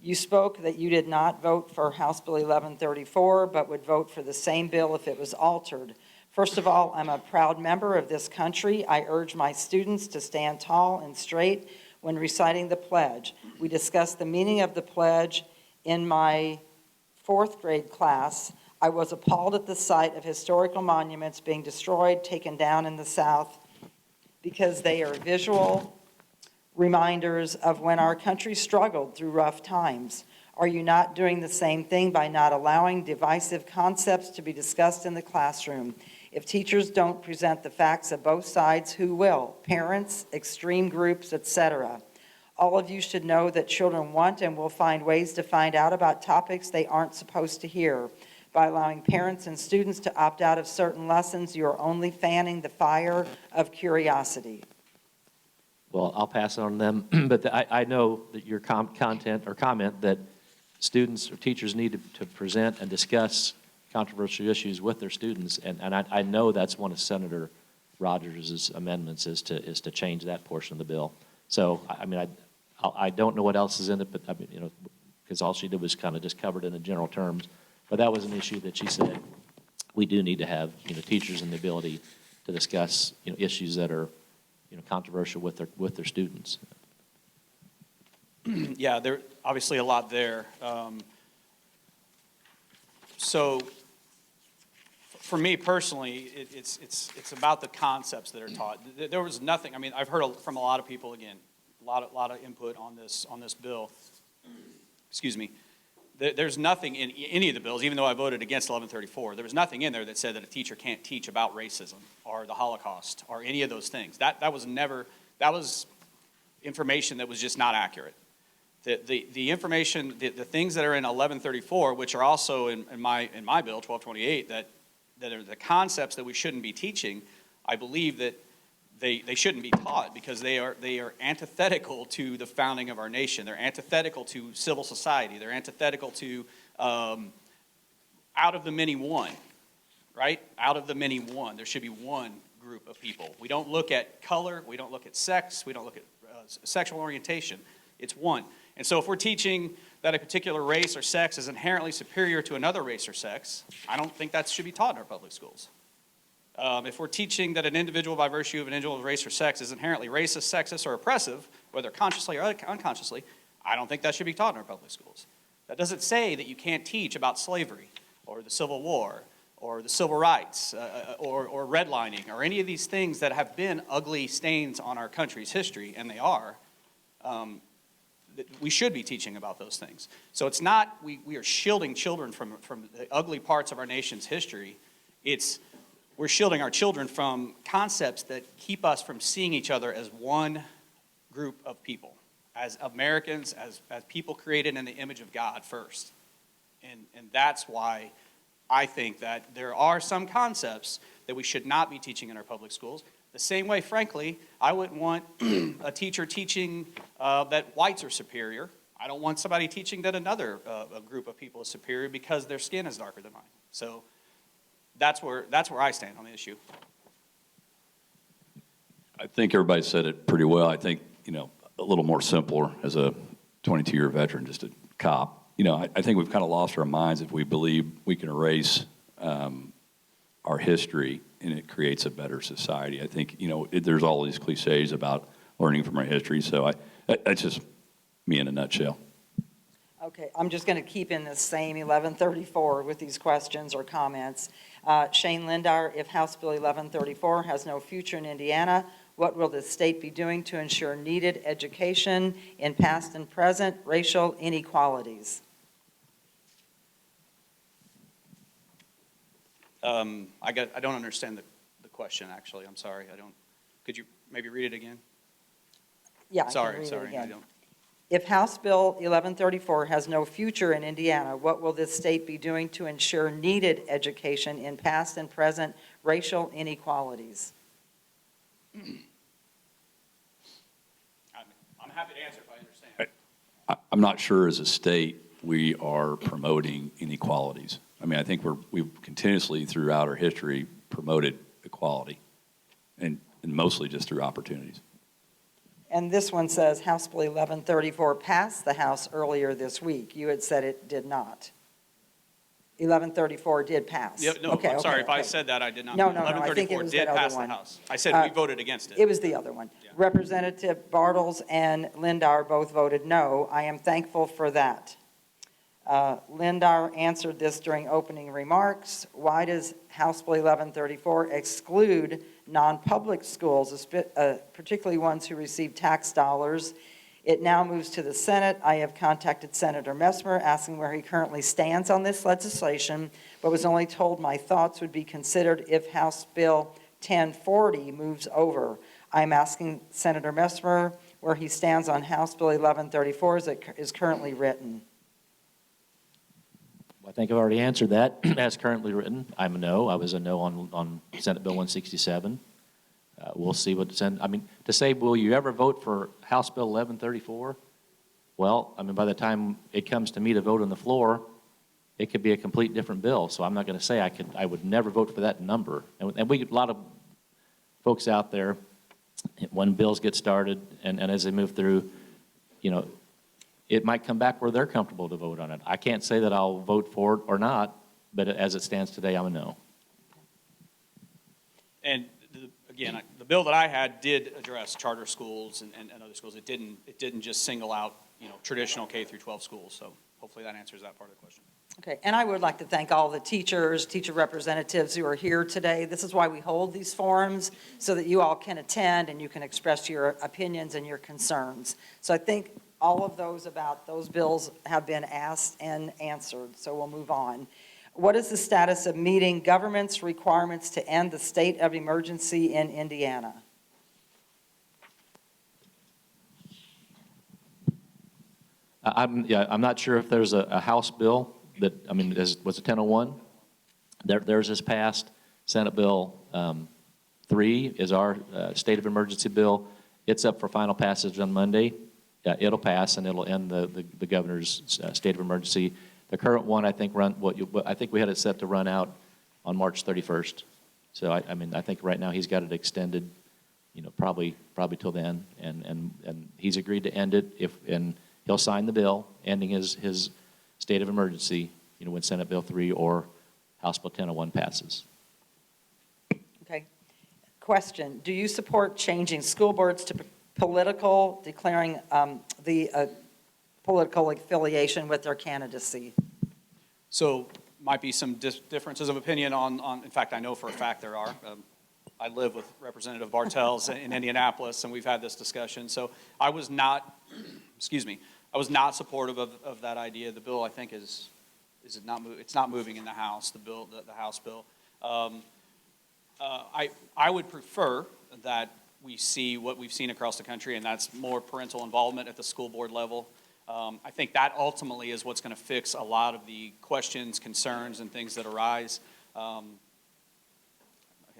You spoke that you did not vote for House Bill 1134, but would vote for the same bill if it was altered. First of all, I'm a proud member of this country. I urge my students to stand tall and straight when reciting the pledge. We discussed the meaning of the pledge in my fourth grade class. I was appalled at the sight of historical monuments being destroyed, taken down in the South, because they are visual reminders of when our country struggled through rough times. Are you not doing the same thing by not allowing divisive concepts to be discussed in the classroom? If teachers don't present the facts of both sides, who will? Parents, extreme groups, etc. All of you should know that children want and will find ways to find out about topics they aren't supposed to hear. By allowing parents and students to opt out of certain lessons, you are only fanning the fire of curiosity. Well, I'll pass it on to them, but I know that your content or comment that students or teachers need to present and discuss controversial issues with their students, and I know that's one of Senator Rogers' amendments is to change that portion of the bill. So, I mean, I don't know what else is in it, but I mean, because all she did was kind of just covered it in general terms. But that was an issue that she said we do need to have, teachers and the ability to discuss, issues that are, controversial with their students. Yeah, there's obviously a lot there. So, for me personally, it's about the concepts that are taught. There was nothing. I mean, I've heard from a lot of people again, a lot of input on this bill. Excuse me. There's nothing in any of the bills, even though I voted against 1134, there was nothing in there that said that a teacher can't teach about racism or the Holocaust or any of those things. That was information that was just not accurate. The information, the things that are in 1134, which are also in my bill, 1228, that are the concepts that we shouldn't be teaching, I believe that they shouldn't be taught because they are antithetical to the founding of our nation. They're antithetical to civil society. They're antithetical to out of the many one, right? Out of the many one. There should be one group of people. We don't look at color. We don't look at sex. We don't look at sexual orientation. It's one. And so if we're teaching that a particular race or sex is inherently superior to another race or sex, I don't think that should be taught in our public schools. If we're teaching that an individual by virtue of an individual's race or sex is inherently racist, sexist, or oppressive, whether consciously or unconsciously, I don't think that should be taught in our public schools. That doesn't say that you can't teach about slavery or the Civil War or the civil rights or redlining or any of these things that have been ugly stains on our country's history, and they are. We should be teaching about those things. So it's not we are shielding children from the ugly parts of our nation's history. We're shielding our children from concepts that keep us from seeing each other as one group of people. as Americans, as people created in the image of God first. And that's why I think that there are some concepts that we should not be teaching in our public schools. The same way, frankly, I wouldn't want a teacher teaching that whites are superior. I don't want somebody teaching that another a group of people is superior because their skin is darker than mine. So that's where I stand on the issue. I think everybody said it pretty well. I think, a little more simpler as a 22-year veteran, just a cop. I think we've kind of lost our minds if we believe we can erase our history and it creates a better society. I think, there's all these cliches about learning from our history. So that's just me in a nutshell. Okay, I'm just going to keep in the same 1134 with these questions or comments. Shane Lindauer, if House Bill 1134 has no future in Indiana, what will the state be doing to ensure needed education in past and present racial inequalities? I don't understand the question, actually. I'm sorry. Could you maybe read it again? Yeah, I can Sorry, read it I again. don't. If House Bill 1134 has no future in Indiana, what will this state be doing to ensure needed education in past and present racial inequalities? I'm happy to answer if I understand. I'm not sure as a state we are promoting inequalities. I think we've continuously throughout our history promoted equality, and mostly just through opportunities. And this one says House Bill 1134 passed the House earlier this week. You had said it did not. 1134 did pass. Yeah, no, Okay, I'm sorry. okay, If I okay. said that, I did not. No, I think it 1134 was did that other pass the one. House. I said we voted against it. It was the other one. Yeah. Representative Bartels and Lindauer both voted no. I am thankful for that. Lindauer answered this during opening remarks. Why does House Bill 1134 exclude non-public schools, particularly ones who receive tax dollars? It now moves to the Senate. I have contacted Senator Messmer asking where he currently stands on this legislation, but was only told my thoughts would be considered if House Bill 1040 moves over. I'm asking Senator Messmer where he stands on House Bill 1134 as it is currently written. I think I've already answered that. As currently written, I'm a no. I was a no on Senate Bill 167. We'll see what the Senate, to say, will you ever vote for House Bill 1134? Well, by the time it comes to me to vote on the floor, it could be a complete different bill. So I'm not going to say I would never vote for that number. And we get a lot of folks out there, when bills get started and as they move through, it might come back where they're comfortable to vote on it. I can't say that I'll vote for it or not, but as it stands today, I'm a no. And again, the bill that I had did address charter schools and other schools. It didn't just single out, traditional K through 12 schools. So hopefully that answers that part of the question. Okay, and I would like to thank all the teachers, teacher representatives who are here today. This is why we hold these forums, so that you all can attend and you can express your opinions and your concerns. So I think all of those about those bills have been asked and answered, so we'll move on. What is the status of meeting government's requirements to end the state of emergency in Indiana? I'm not sure if there's a House bill that, was it 1001? Theirs is passed. Senate Bill 3 is our state of emergency bill. It's up for final passage on Monday. It'll pass and it'll end the governor's state of emergency. The current one, I think, I think we had it set to run out on March 31st. So I think right now he's got it extended, probably till then, and he's agreed to end it and he'll sign the bill ending his state of emergency, when Senate Bill 3 or House Bill 1001 passes. Okay. Question, do you support changing school boards to political, declaring the political affiliation with their candidacy? So might be some differences of opinion on, in fact, I know for a fact there are. I live with Representative Bartels in Indianapolis, and we've had this discussion. So I was not, I was not supportive of that idea. The bill, I think, it's not moving in the House, the House bill. I would prefer that we see what we've seen across the country, and that's more parental involvement at the school board level. I think that ultimately is what's going to fix a lot of the questions, concerns, and things that arise. I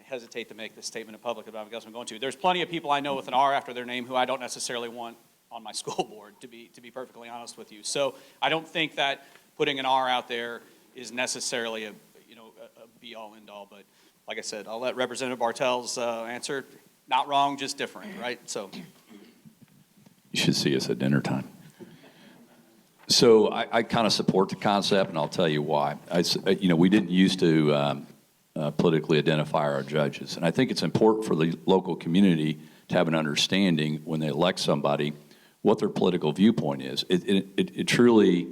hesitate to make this statement in public, but I guess I'm going to. There's plenty of people I know with an R after their name who I don't necessarily want on my school board, to be perfectly honest with you. So I don't think that putting an R out there is necessarily a be-all, end-all. But like I said, I'll let Representative Bartels answer. Not wrong, just different, right? So You should see us at dinner time. So I kind of support the concept, and I'll tell you why. We didn't used to politically identify our judges, and I think it's important for the local community to have an understanding when they elect somebody what their political viewpoint is. It truly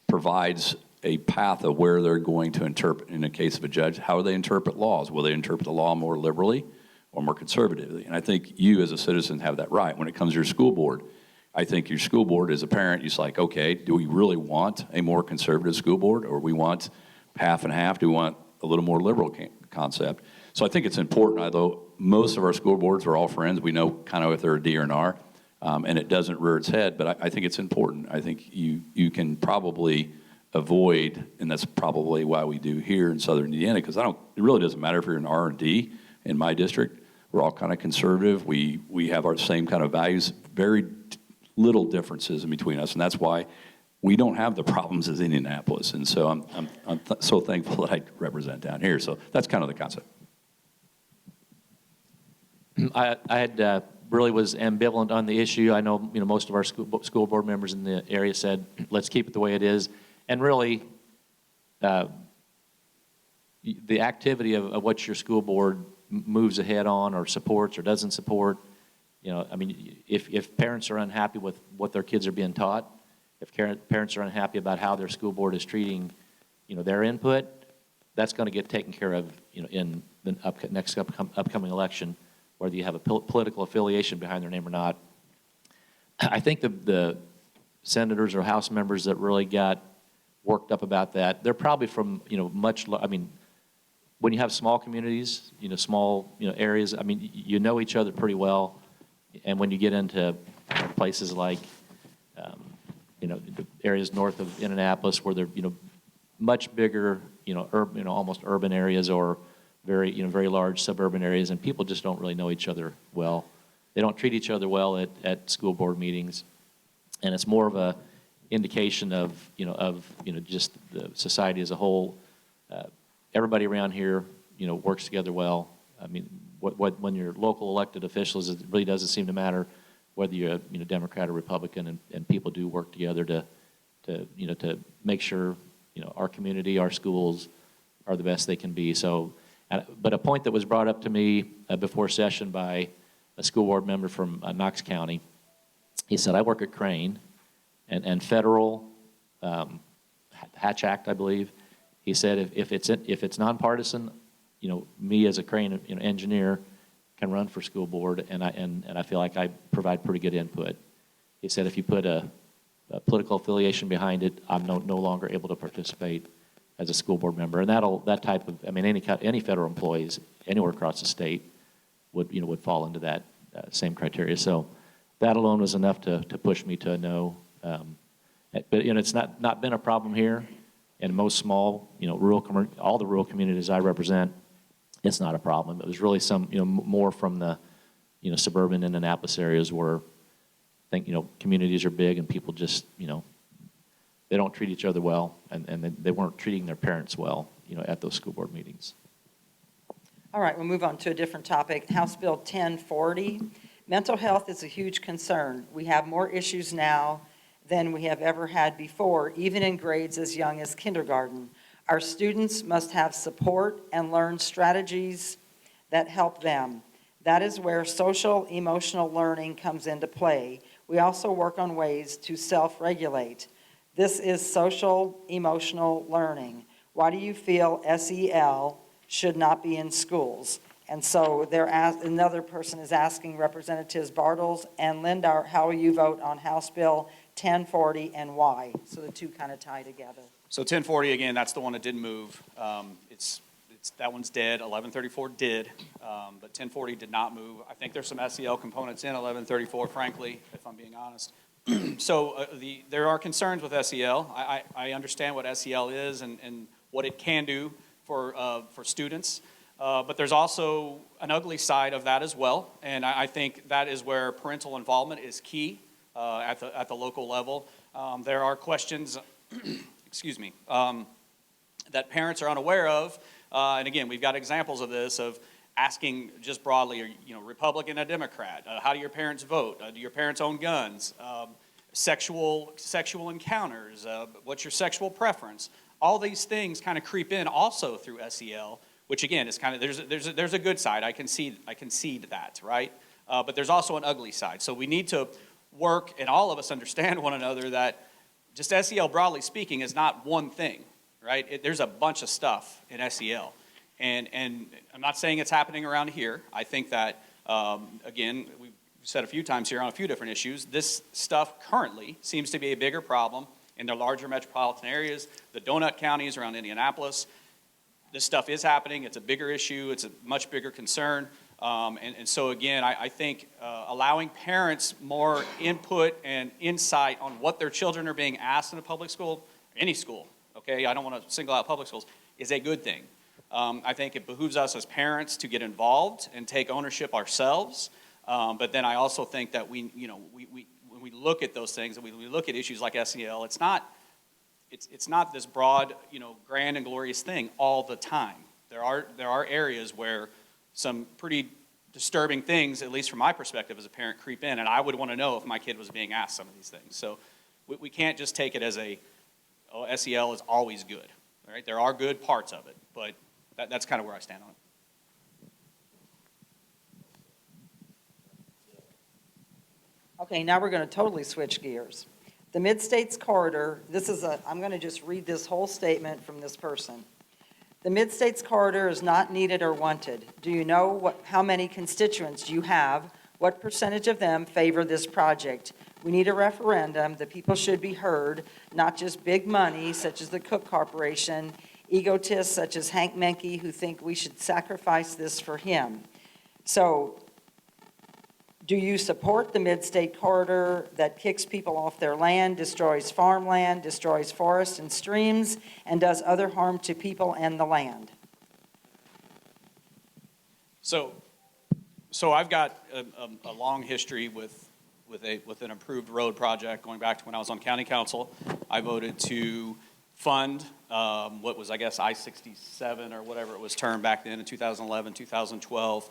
provides a path of where they're going to interpret, in the case of a judge, how they interpret laws. Will they interpret the law more liberally or more conservatively? And I think you as a citizen have that right. When it comes to your school board, I think your school board as a parent, you're like, okay, do we really want a more conservative school board, or we want half and half? Do we want a little more liberal concept? So I think it's important, although most of our school boards are all friends. We know kind of if they're a D or an R, and it doesn't rear its head, but I think it's important. I think you can probably avoid, and that's probably why we do here in Southern Indiana, because it really doesn't matter if you're an R and D in my district. We're all kind of conservative. We have our same kind of values, very little differences in between us, and that's why we don't have the problems as Indianapolis. And so I'm so thankful that I represent down here. So that's kind of the concept. I had really was ambivalent on the issue. I know most of our school board members in the area said, let's keep it the way it is. And really, the activity of what your school board moves ahead on or supports or doesn't support, if parents are unhappy with what their kids are being taught, if parents are unhappy about how their school board is treating, their input, that's going to get taken care of, in the next upcoming election, whether you have a political affiliation behind their name or not. I think the senators or House members that really got worked up about that, they're probably from, when you have small communities, small, areas, you know each other pretty well. And when you get into places like, the areas north of Indianapolis where they're, much bigger, almost urban areas, or very, very large suburban areas, and people just don't really know each other well. They don't treat each other well at school board meetings. And it's more of a indication of, just the society as a whole. Everybody around here, works together well. When you're local elected officials, it really doesn't seem to matter whether you're a Democrat or Republican, and people do work together to make sure our community, our schools are the best they can be. So, but a point that was brought up to me before session by a school board member from Knox County, he said, I work at Crane, and federal Hatch Act, I believe. He said if it's nonpartisan, me as a Crane engineer can run for school board, and I feel like I provide pretty good input. He said if you put a political affiliation behind it, I'm no longer able to participate as a school board member. And that type of, any federal employees anywhere across the state would fall into that same criteria. So that alone was enough to push me to a no. But it's not been a problem here. In most small, all the rural communities I represent, it's not a problem. It was really some, more from the, suburban Indianapolis areas where I think, communities are big and people just, they don't treat each other well, and they weren't treating their parents well, at those school board meetings. All right, we'll move on to a different topic. House Bill 1040. Mental health is a huge concern. We have more issues now than we have ever had before, even in grades as young as kindergarten. Our students must have support and learn strategies that help them. That is where social emotional learning comes into play. We also work on ways to self-regulate. This is social emotional learning. Why do you feel SEL should not be in schools? And so another person is asking Representatives Bartels and Lindauer, how will you vote on House Bill 1040 and why? So the two kind of tie together. So 1040, again, that's the one that didn't move. It's that one's dead. 1134 did, but 1040 did not move. I think there's some SEL components in 1134, frankly, if I'm being honest. So there are concerns with SEL. I understand what SEL is and what it can do for students. But there's also an ugly side of that as well, and I think that is where parental involvement is key at the local level. There are questions, excuse me, that parents are unaware of, and again, we've got examples of this, of asking just broadly, Republican or Democrat, how do your parents vote? Do your parents own guns? Sexual encounters, what's your sexual preference? All these things kind of creep in also through SEL, which again is kind of, there's a good side. I concede that, right? But there's also an ugly side. So we need to work, and all of us understand one another, that just SEL broadly speaking is not one thing, right? There's a bunch of stuff in SEL. And I'm not saying it's happening around here. I think that, again, we've said a few times here on a few different issues, this stuff currently seems to be a bigger problem in the larger metropolitan areas, the donut counties around Indianapolis. This stuff is happening. It's a bigger issue. It's a much bigger concern. And so again, I think allowing parents more input and insight on what their children are being asked in a public school, any school, okay, I don't want to single out public schools, is a good thing. I think it behooves us as parents to get involved and take ownership ourselves. But then I also think that when we look at those things, and we look at issues like SEL, it's not this broad, grand and glorious thing all the time. There are areas where some pretty disturbing things, at least from my perspective as a parent, creep in, and I would want to know if my kid was being asked some of these things. So we can't just take it as SEL is always good. All right? There are good parts of it, but that's kind of where I stand on it. Okay, now we're going to totally switch gears. The Mid-States Corridor, I'm going to just read this whole statement from this person. The Mid-States Corridor is not needed or wanted. Do you know how many constituents you have? What percentage of them favor this project? We need a referendum. The people should be heard, not just big money such as the Cook Corporation, egotists such as Hank Menke who think we should sacrifice this for him. So, do you support the Mid-State Corridor that kicks people off their land, destroys farmland, destroys forests and streams, and does other harm to people and the land? So I've got a long history with an approved road project going back to when I was on county council. I voted to fund what was, I guess, I-67 or whatever it was termed back then in 2011, 2012,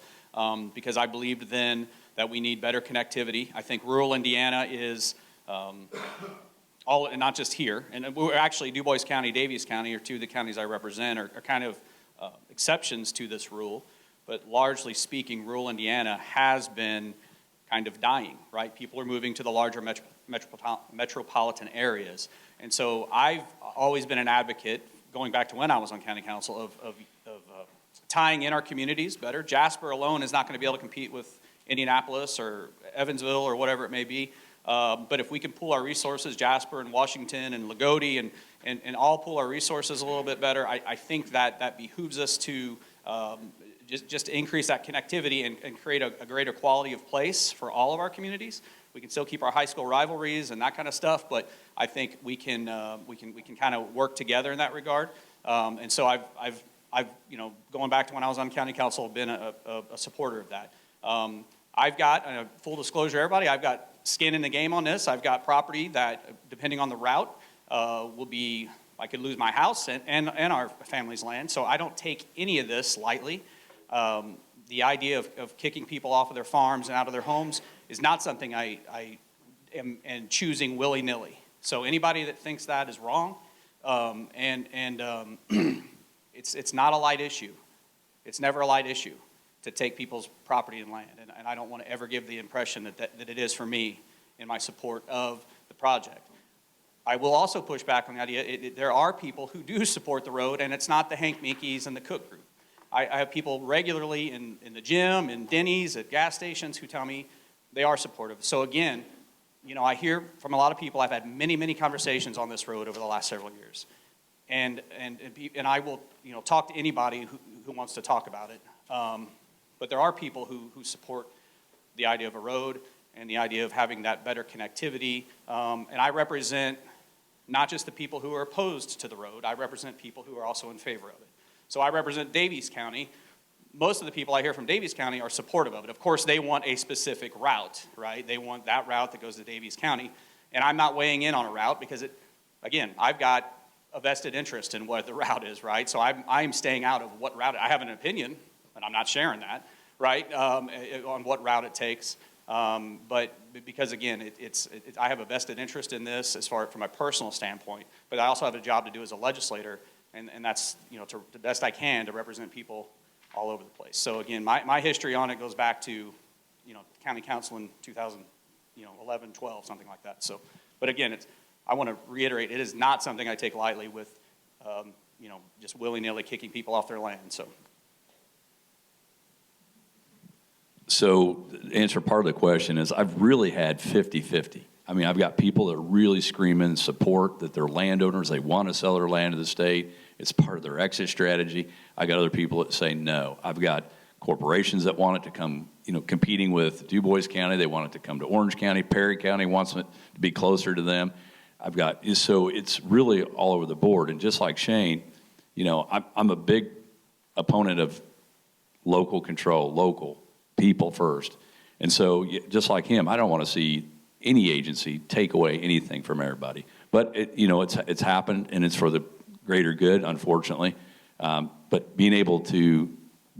because I believed then that we need better connectivity. I think rural Indiana is and not just here, and we're actually Du Bois County, Daviess County are two of the counties I represent are kind of exceptions to this rule, but largely speaking, rural Indiana has been kind of dying, right? People are moving to the larger metropolitan areas. And so I've always been an advocate, going back to when I was on county council, of tying in our communities better. Jasper alone is not going to be able to compete with Indianapolis or Evansville or whatever it may be. But if we can pool our resources, Jasper and Washington and Lagodi, and all pool our resources a little bit better, I think that behooves us to just increase that connectivity and create a greater quality of place for all of our communities. We can still keep our high school rivalries and that kind of stuff, but I think we can kind of work together in that regard. And so I've going back to when I was on county council, been a supporter of that. I've got, full disclosure everybody, I've got skin in the game on this. I've got property that, depending on the route, will be, I could lose my house and our family's land, so I don't take any of this lightly. The idea of kicking people off of their farms and out of their homes is not something I am choosing willy-nilly. So anybody that thinks that is wrong, it's not a light issue. It's never a light issue to take people's property and land, and I don't want to ever give the impression that it is for me in my support of the project. I will also push back on the idea, there are people who do support the road, and it's not the Hank Meekeys and the Cook Group. I have people regularly in the gym, in Denny's, at gas stations who tell me they are supportive. So again, I hear from a lot of people, I've had many, many conversations on this road over the last several years. and I will, talk to anybody who wants to talk about it. But there are people who support the idea of a road and the idea of having that better connectivity. And I represent not just the people who are opposed to the road, I represent people who are also in favor of it. So I represent Daviess County. Most of the people I hear from Daviess County are supportive of it. Of course, they want a specific route, right? They want that route that goes to Daviess County. And I'm not weighing in on a route because, again, I've got a vested interest in what the route is, right? So I'm staying out of what route. I have an opinion, but I'm not sharing that, right, on what route it takes. But because, again, I have a vested interest in this as far from my personal standpoint, but I also have a job to do as a legislator, and that's, to the best I can to represent people all over the place. So, again, my history on it goes back to, county council in 2011, 12, something like that. So, but again, I want to reiterate, it is not something I take lightly with, just willy-nilly kicking people off their land, so. So to answer part of the question is I've really had 50-50. I mean, I've got people that are really screaming support that they're landowners. They want to sell their land to the state. It's part of their exit strategy. I got other people that say no. I've got corporations that want it to come, competing with Du Bois County. They want it to come to Orange County. Perry County wants it to be closer to them. So it's really all over the board. And just like Shane, I'm a big opponent of local control, local people first. And so just like him, I don't want to see any agency take away anything from everybody. But it's happened, and it's for the greater good, unfortunately. But being able to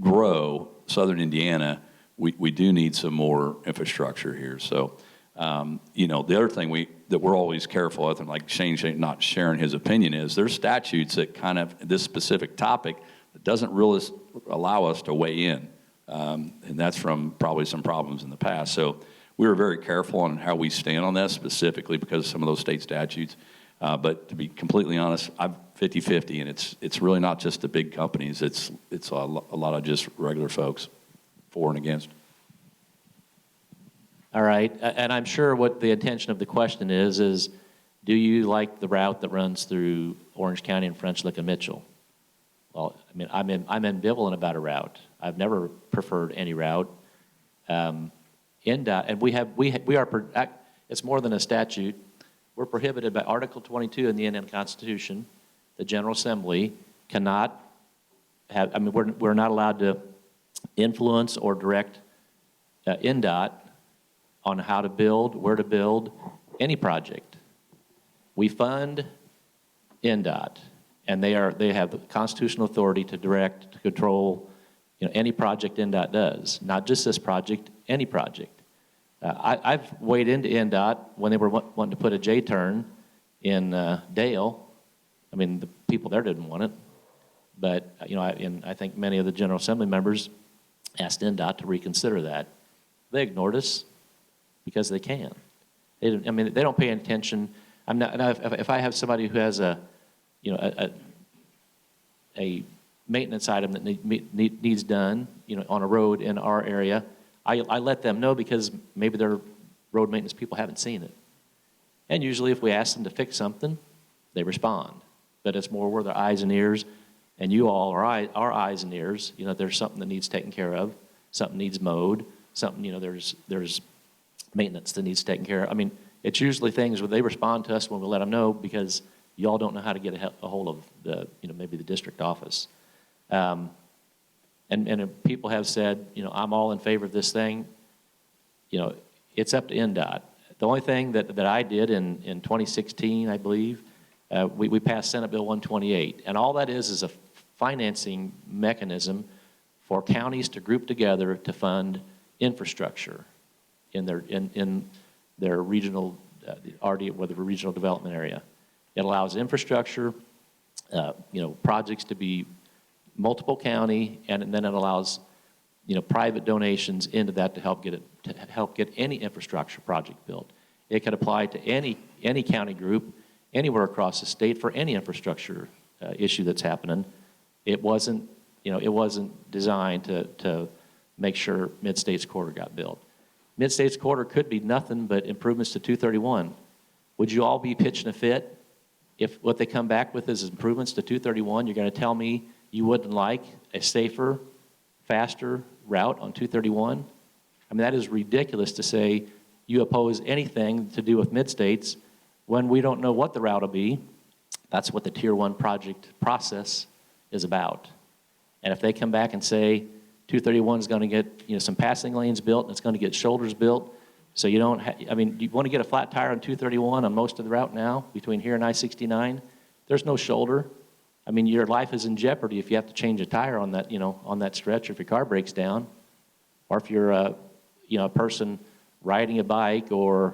grow southern Indiana, we do need some more infrastructure here. So, the other thing that we're always careful of, and like Shane not sharing his opinion, is there's statutes that kind of, this specific topic, that doesn't really allow us to weigh in. And that's from probably some problems in the past. So we were very careful on how we stand on this, specifically because of some of those state statutes. But to be completely honest, I'm 50-50, and it's really not just the big companies. It's a lot of just regular folks, for and against. All right, and I'm sure what the intention of the question is do you like the route that runs through Orange County and French Lick and Mitchell? Well, I mean, I'm ambivalent about a route. I've never preferred any route. And we are, it's more than a statute. We're prohibited by Article 22 in the Indiana Constitution. The General Assembly cannot have, we're not allowed to influence or direct INDOT on how to build, where to build, any project. We fund INDOT, and they have the constitutional authority to direct, to control, any project INDOT does. Not just this project, any project. I've weighed into INDOT when they were wanting to put a J-turn in Dale. I mean, the people there didn't want it, but I think many of the General Assembly members asked INDOT to reconsider that. They ignored us because they can. They don't pay attention. If I have somebody who has a maintenance item that needs done, on a road in our area, I let them know because maybe their road maintenance people haven't seen it. And usually if we ask them to fix something, they respond. But it's more we're their eyes and ears, and you all are our eyes and ears. There's something that needs taken care of, something needs mowed, something, there's maintenance that needs taken care of. It's usually things where they respond to us when we let them know because y'all don't know how to get a hold of the, maybe the district office. And people have said, I'm all in favor of this thing. It's up to INDOT. The only thing that I did in 2016, I believe, we passed Senate Bill 128. And all that is a financing mechanism for counties to group together to fund infrastructure in their regional, the regional development area. It allows infrastructure, projects to be multiple county, and then it allows, private donations into that to help get any infrastructure project built. It could apply to any county group anywhere across the state for any infrastructure issue that's happening. It wasn't designed to make sure Mid-States Corridor got built. Mid-States Corridor could be nothing but improvements to 231. Would you all be pitching a fit If what they come back with is improvements to 231, you're going to tell me you wouldn't like a safer, faster route on 231? I mean, that is ridiculous to say you oppose anything to do with mid-states when we don't know what the route will be. That's what the Tier 1 project process is about. And if they come back and say 231 is going to get some passing lanes built and it's going to get shoulders built, so you don't I mean, you want to get a flat tire on 231 on most of the route now between here and I-69? There's no shoulder. I mean, your life is in jeopardy if you have to change a tire on that, on that stretch, or if your car breaks down, or if you're a person riding a bike, or,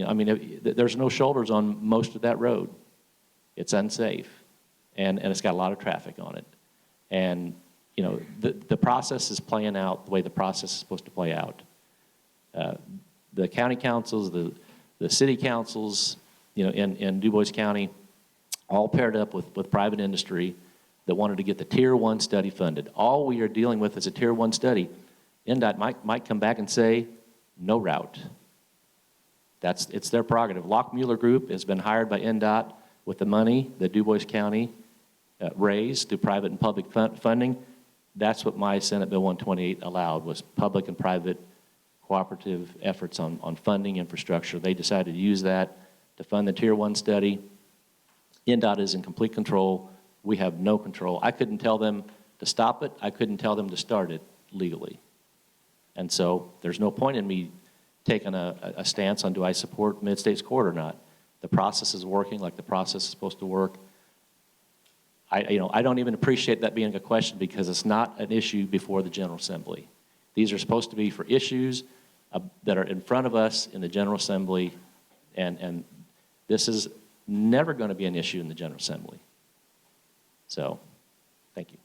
I mean, there's no shoulders on most of that road. It's unsafe, and it's got a lot of traffic on it. And, the process is playing out the way the process is supposed to play out. The county councils, the city councils, in Du Bois County, all paired up with private industry that wanted to get the Tier 1 study funded. All we are dealing with is a Tier 1 study. NDOT might come back and say, no route. It's their prerogative. Lockmuller Group has been hired by NDOT with the money that Du Bois County raised through private and public funding. That's what my Senate Bill 128 allowed, was public and private cooperative efforts on funding infrastructure. They decided to use that to fund the Tier 1 study. NDOT is in complete control. We have no control. I couldn't tell them to stop it. I couldn't tell them to start it legally. And so there's no point in me taking a stance on do I support Mid-States Corridor or not. The process is working like the process is supposed to work. I don't even appreciate that being a question, because it's not an issue before the General Assembly. These are supposed to be for issues that are in front of us in the General Assembly, and this is never going to be an issue in the General Assembly. So, thank you.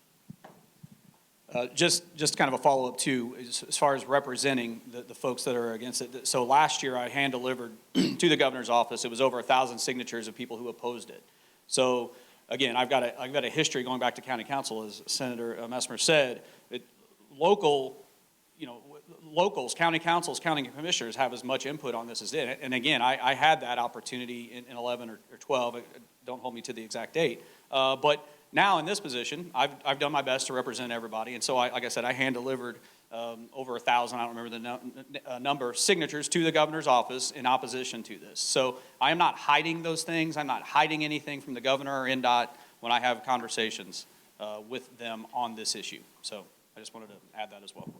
Just kind of a follow-up too, as far as representing the folks that are against it. So last year I hand-delivered to the governor's office, it was over 1,000 signatures of people who opposed it. So again, I've got a history going back to county council, as Senator Messmer said. Locals, county councils, county commissioners have as much input on this as it. And again, I had that opportunity in 11 or 12. Don't hold me to the exact date. But now in this position, I've done my best to represent everybody. And so, like I said, I hand-delivered over 1,000, I don't remember the number, signatures to the governor's office in opposition to this. So I am not hiding those things. I'm not hiding anything from the governor or NDOT when I have conversations with them on this issue. So I just wanted to add that as well.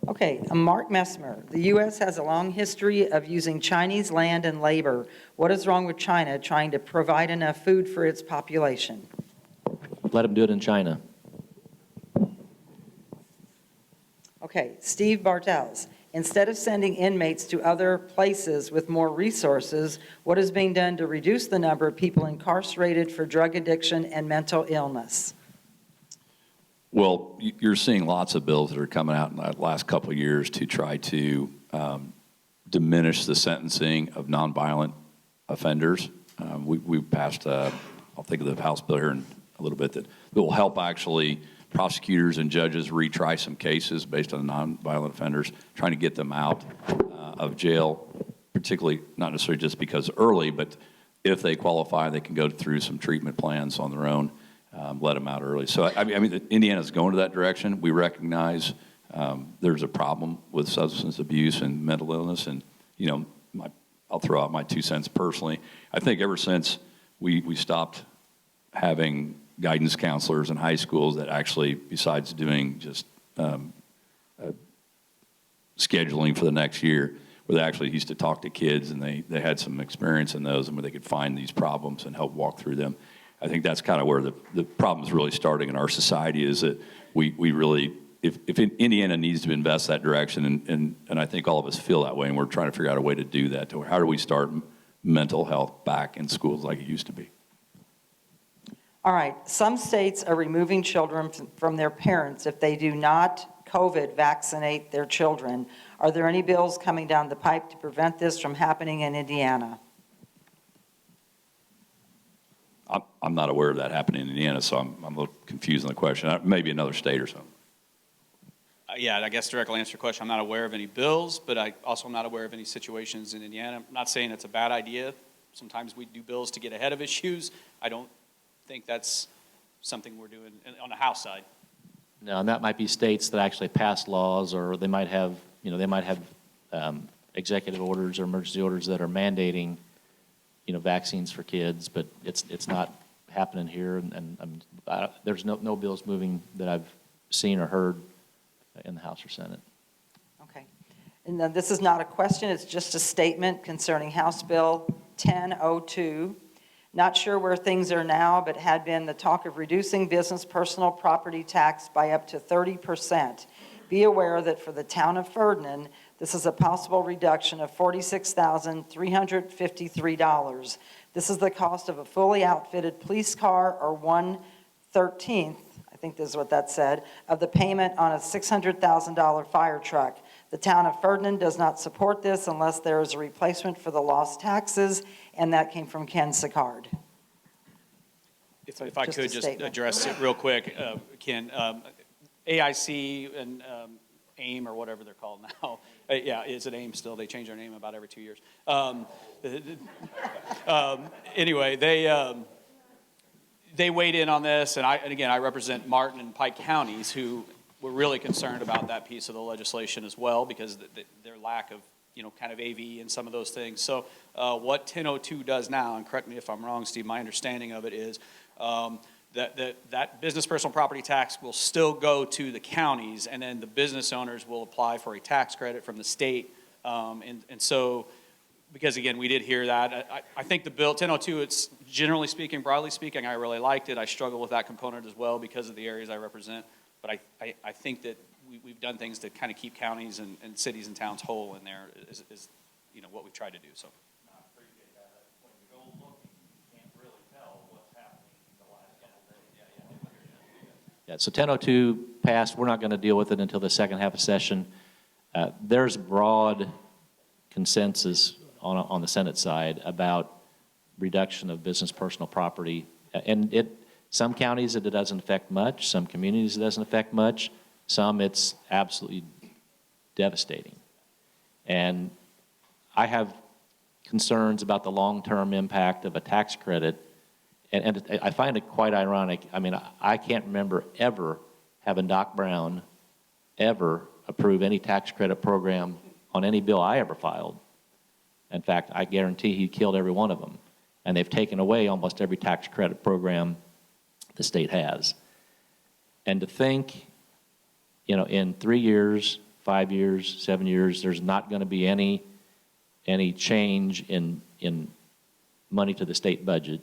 Okay, Mark Messmer. The U.S. has a long history of using Chinese land and labor. What is wrong with China trying to provide enough food for its population? Let them do it in China. Okay, Steve Bartels. Instead of sending inmates to other places with more resources, what is being done to reduce the number of people incarcerated for drug addiction and mental illness? Well, you're seeing lots of bills that are coming out in the last couple of years to try to diminish the sentencing of nonviolent offenders. We've passed, I'll think of the House bill here in a little bit, that will help actually prosecutors and judges retry some cases based on nonviolent offenders, trying to get them out of jail, particularly not necessarily just because early, but if they qualify, they can go through some treatment plans on their own. Let them out early. So, I mean, Indiana's going to that direction. We recognize there's a problem with substance abuse and mental illness, and, I'll throw out my 2 cents personally. I think ever since we stopped having guidance counselors in high schools that actually, besides doing just scheduling for the next year, where they actually used to talk to kids, and they had some experience in those, and where they could find these problems and help walk through them. I think that's kind of where the problem is really starting in our society, is that we really, if Indiana needs to invest that direction, and I think all of us feel that way, and we're trying to figure out a way to do that. How do we start mental health back in schools like it used to be? All right, some states are removing children from their parents if they do not COVID vaccinate their children. Are there any bills coming down the pipe to prevent this from happening in Indiana? I'm not aware of that happening in Indiana, so I'm a little confused on the question. Maybe another state or something. Yeah, I guess directly answer your question, I'm not aware of any bills, but I also am not aware of any situations in Indiana. I'm not saying it's a bad idea sometimes we do bills to get ahead of issues. I don't think that's something we're doing on the House side. No, and that might be states that actually pass laws, or they might have, executive orders or emergency orders that are mandating, vaccines for kids, but it's not happening here, and there's no bills moving that I've seen or heard in the House or Senate. Okay. And then this is not a question, it's just a statement concerning House Bill 1002. Not sure where things are now, but had been the talk of reducing business personal property tax by up to 30%. Be aware that for the town of Ferdinand, this is a possible reduction of $46,353. This is the cost of a fully outfitted police car, or 1/13, I think this is what that said, of the payment on a $600,000 fire truck. The town of Ferdinand does not support this unless there is a replacement for the lost taxes, and that came from Ken Sicard. If I Just a could just statement. address it real quick, Ken, AIC and AIM, or whatever they're called now. Yeah, is it AIM still? They change their name about every 2 years. Anyway, they weighed in on this, and again, I represent Martin and Pike counties who were really concerned about that piece of the legislation as well, because their lack of, kind of AV and some of those things. So what 1002 does now, and correct me if I'm wrong, Steve, my understanding of it is that business personal property tax will still go to the counties, and then the business owners will apply for a tax credit from the state. And so, because again, we did hear that. I think the bill 1002, it's generally speaking, broadly speaking, I really liked it. I struggle with that component as well because of the areas I represent. But I think that we've done things to kind of keep counties and cities and towns whole in there is what we've tried to do. So. I appreciate that. When you go looking, you can't really tell what's happening in the last couple of days. Yeah, so 1002 passed. We're not going to deal with it until the second half of session. There's broad consensus on the Senate side about reduction of business personal property. And some counties it doesn't affect much, some communities it doesn't affect much, some it's absolutely devastating. And I have concerns about the long-term impact of a tax credit, and I find it quite ironic. I mean, I can't remember ever having Doc Brown ever approve any tax credit program on any bill I ever filed. In fact, I guarantee he killed every one of them. And they've taken away almost every tax credit program the state has. And to think, in 3 years, 5 years, 7 years, there's not going to be any change in money to the state budget.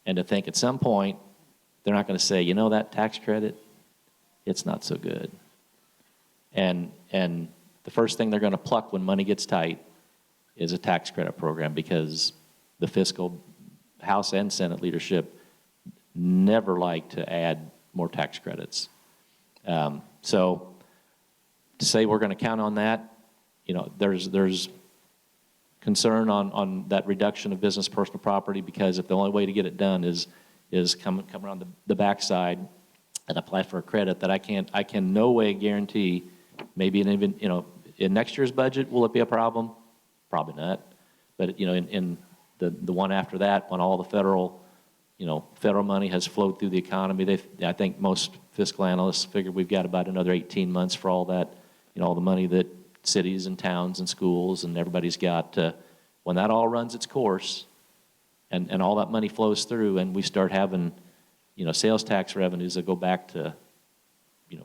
And to think at some point, they're not going to say, that tax credit, it's not so good. And the first thing they're going to pluck when money gets tight is a tax credit program, because the fiscal House and Senate leadership never like to add more tax credits. So to say we're going to count on that, there's concern on that reduction of business personal property, because if the only way to get it done is come around the backside and apply for a credit, that I can no way guarantee. Maybe even in next year's budget, will it be a problem? Probably not. But in the one after that, when all the federal money has flowed through the economy, I think most fiscal analysts figure we've got about another 18 months for all that, all the money that cities and towns and schools and everybody's got. When that all runs its course, and all that money flows through, and we start having, sales tax revenues that go back to,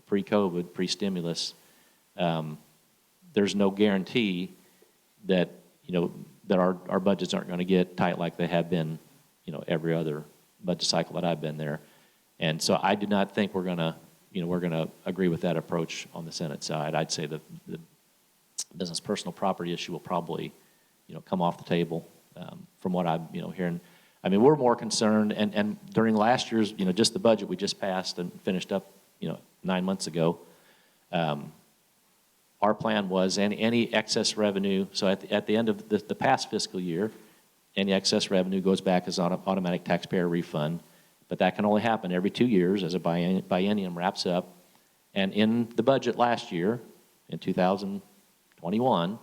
pre-COVID, pre-stimulus, there's no guarantee that, that our budgets aren't going to get tight like they have been, every other budget cycle that I've been there. And so I do not think we're going to agree with that approach on the Senate side. I'd say the business personal property issue will probably, come off the table from what I'm, hearing. I mean, we're more concerned, and during last year's, just the budget we just passed and finished up, 9 months ago, our plan was any excess revenue, so at the end of the past fiscal year, any excess revenue goes back as automatic taxpayer refund, but that can only happen every 2 years as a biennium wraps up. And in the budget last year, in 2021,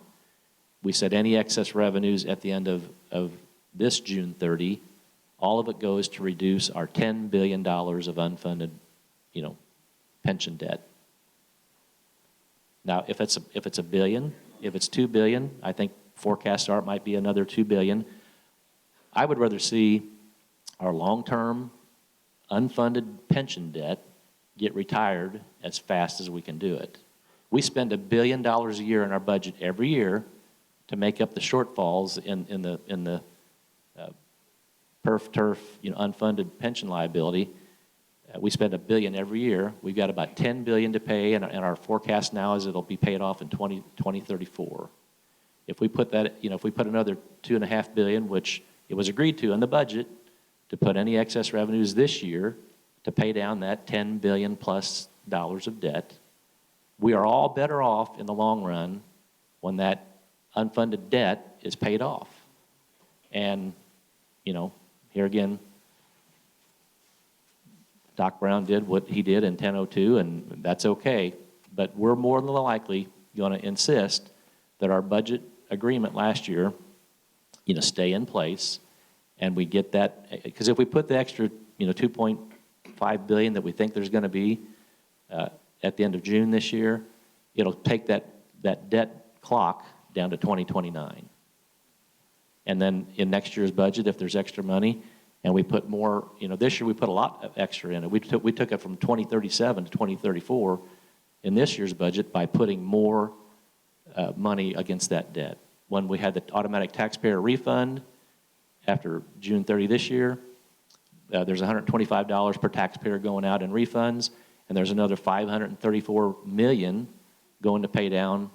we said any excess revenues at the end of this June 30, all of it goes to reduce our $10 billion of unfunded, pension debt. Now, if it's a billion, if it's $2 billion, I think forecasts are it might be another $2 billion. I would rather see our long-term unfunded pension debt get retired as fast as we can do it. We spend $1 billion a year in our budget every year to make up the shortfalls in the perf-turf, unfunded pension liability. We spend $1 billion every year. We've got about $10 billion to pay, and our forecast now is it'll be paid off in 2034. If we put that, if we put another $2.5 billion, which it was agreed to in the budget, to put any excess revenues this year to pay down that $10 billion plus of debt, we are all better off in the long run when that unfunded debt is paid off. And, here again, Doc Brown did what he did in 1002, and that's okay. But we're more than likely going to insist that our budget agreement last year, stay in place, and we get that. Because if we put the extra, $2.5 billion that we think there's going to be at the end of June this year, it'll take that debt clock down to 2029. And then in next year's budget, if there's extra money, and we put more, this year we put a lot of extra in it. We took it from 2037 to 2034 in this year's budget by putting more money against that debt. When we had the automatic taxpayer refund after June 30 this year, there's $125 per taxpayer going out in refunds, and there's another $534 million going to pay down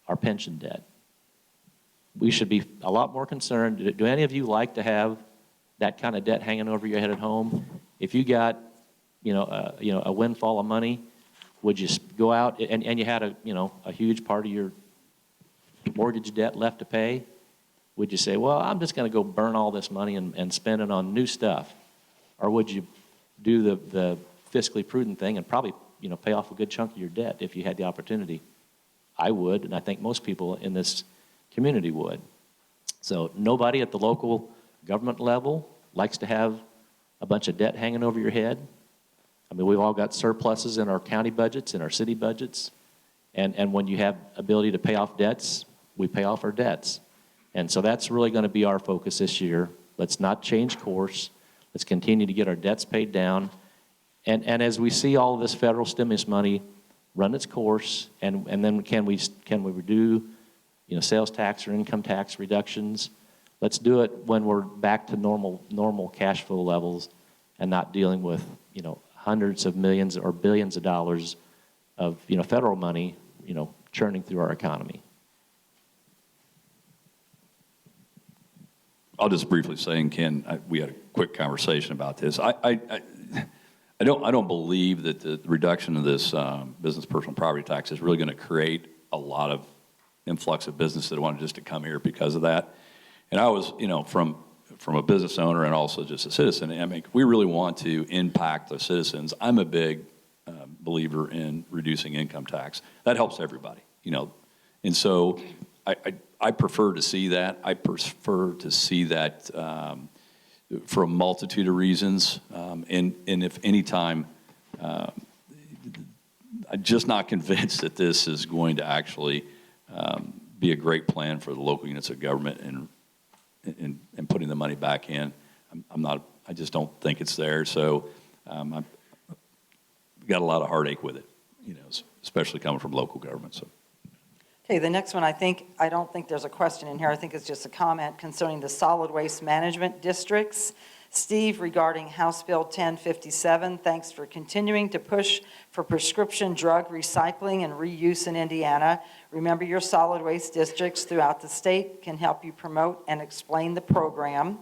our pension debt. We should be a lot more concerned. Do any of you like to have that kind of debt hanging over your head at home? If you got, a windfall of money, would you go out and you had a huge part of your mortgage debt left to pay? Would you say, well, I'm just going to go burn all this money and spend it on new stuff? Or would you do the fiscally prudent thing and probably, pay off a good chunk of your debt if you had the opportunity? I would, and I think most people in this community would. So nobody at the local government level likes to have a bunch of debt hanging over your head. I mean, we've all got surpluses in our county budgets, in our city budgets, and when you have ability to pay off debts, we pay off our debts. And so that's really going to be our focus this year. Let's not change course. Let's continue to get our debts paid down. And as we see all of this federal stimulus money run its course, and then can we do sales tax or income tax reductions? Let's do it when we're back to normal cash flow levels and not dealing with hundreds of millions or billions of dollars of federal money churning through our economy. I'll just briefly say, and Ken, we had a quick conversation about this. I don't believe that the reduction of this business personal property tax is really going to create a lot of influx of business that wanted just to come here because of that. And I was, from a business owner and also just a citizen, I mean, we really want to impact the citizens. I'm a big believer in reducing income tax. That helps everybody, And so I prefer to see that. I prefer to see that for a multitude of reasons. And if any time, I'm just not convinced that this is going to actually be a great plan for the local units of government and putting the money back in. I just don't think it's there. So I've got a lot of heartache with it, especially coming from local government. So. Okay, the next one, I don't think there's a question in here. I think it's just a comment concerning the solid waste management districts. Steve, regarding House Bill 1057, thanks for continuing to push for prescription drug recycling and reuse in Indiana. Remember, your solid waste districts throughout the state can help you promote and explain the program.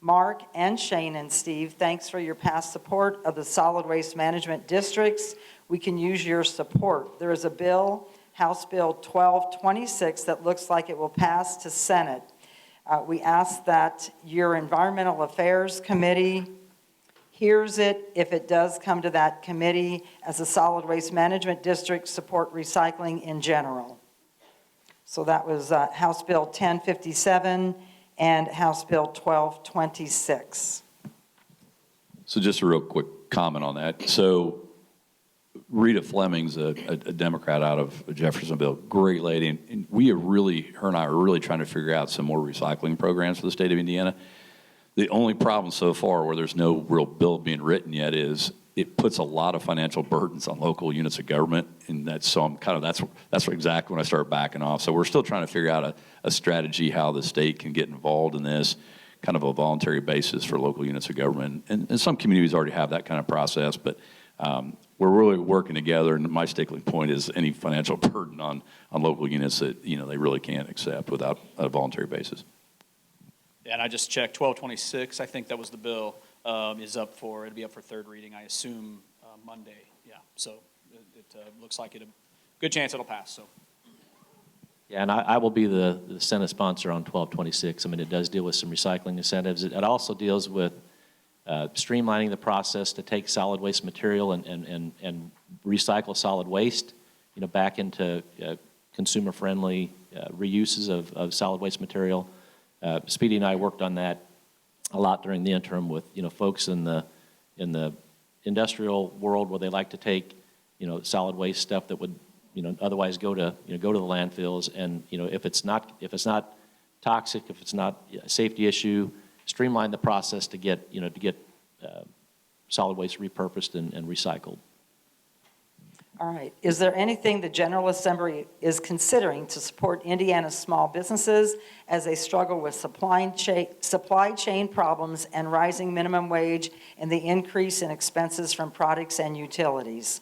Mark and Shane and Steve, thanks for your past support of the solid waste management districts. We can use your support. There is a bill, House Bill 1226, that looks like it will pass to Senate. We ask that your Environmental Affairs Committee hears it if it does come to that committee, as a solid waste management district support recycling in general. So that was House Bill 1057. and House Bill 1226. So just a real quick comment on that. So Rita Fleming's a Democrat out of Jeffersonville, great lady, and her and I are really trying to figure out some more recycling programs for the state of Indiana. The only problem so far where there's no real bill being written yet is it puts a lot of financial burdens on local units of government, and that's exactly when I start backing off. So we're still trying to figure out a strategy how the state can get involved in this, kind of a voluntary basis for local units of government. And some communities already have that kind of process, but we're really working together, and my sticking point is any financial burden on local units that they really can't accept without a voluntary basis. Yeah, and I just checked, 1226, I think that was the bill, it'll be up for third reading, I assume, Monday. Yeah, so it looks like good chance it'll pass, so. Yeah, and I will be the Senate sponsor on 1226. I mean, it does deal with some recycling incentives. It also deals with streamlining the process to take solid waste material and recycle solid waste, back into consumer-friendly reuses of solid waste material. Speedy and I worked on that a lot during the interim with folks in the industrial world where they like to take solid waste stuff that would otherwise go to the landfills, and if it's not toxic, if it's not a safety issue, streamline the process to get solid waste repurposed and recycled. All right. Is there anything the General Assembly is considering to support Indiana's small businesses as they struggle with supply chain problems and rising minimum wage and the increase in expenses from products and utilities?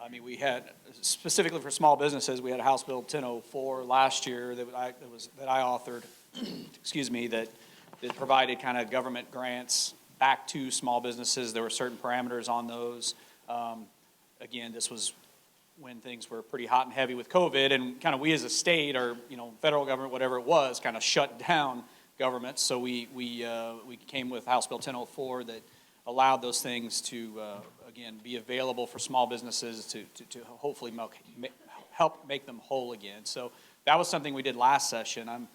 I mean, we had, specifically for small businesses, we had a House Bill 1004 last year that I authored, excuse me, that provided kind of government grants back to small businesses. There were certain parameters on those. Again, this was when things were pretty hot and heavy with COVID, and kind of we as a state or federal government, whatever it was, kind of shut down government. So we came with House Bill 1004 that allowed those things to again be available for small businesses to hopefully help make them whole again. So that was something we did last session.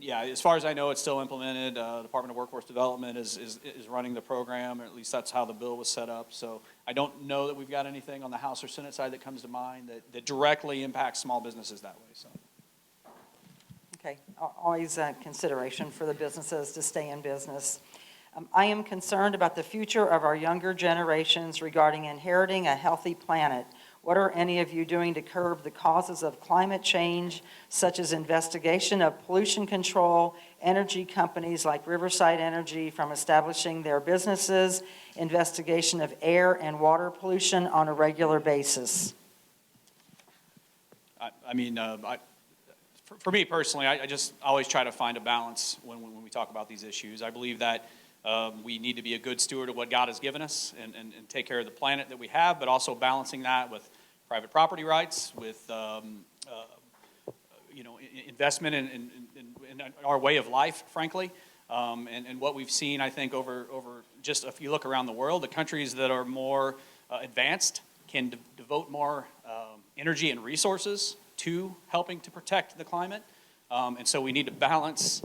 Yeah, as far as I know, it's still implemented. The Department of Workforce Development is running the program, or at least that's how the bill was set up. So I don't know that we've got anything on the House or Senate side that comes to mind that directly impacts small businesses that way. So. Okay, always a consideration for the businesses to stay in business. I am concerned about the future of our younger generations regarding inheriting a healthy planet. What are any of you doing to curb the causes of climate change, such as investigation of pollution control, energy companies like Riverside Energy from establishing their businesses, investigation of air and water pollution on a regular basis? For me personally, I just always try to find a balance when we talk about these issues. I believe that we need to be a good steward of what God has given us and take care of the planet that we have, but also balancing that with private property rights, with investment in our way of life, frankly. And what we've seen, I think, over just if you look around the world, the countries that are more advanced can devote more energy and resources to helping to protect the climate. And so we need to balance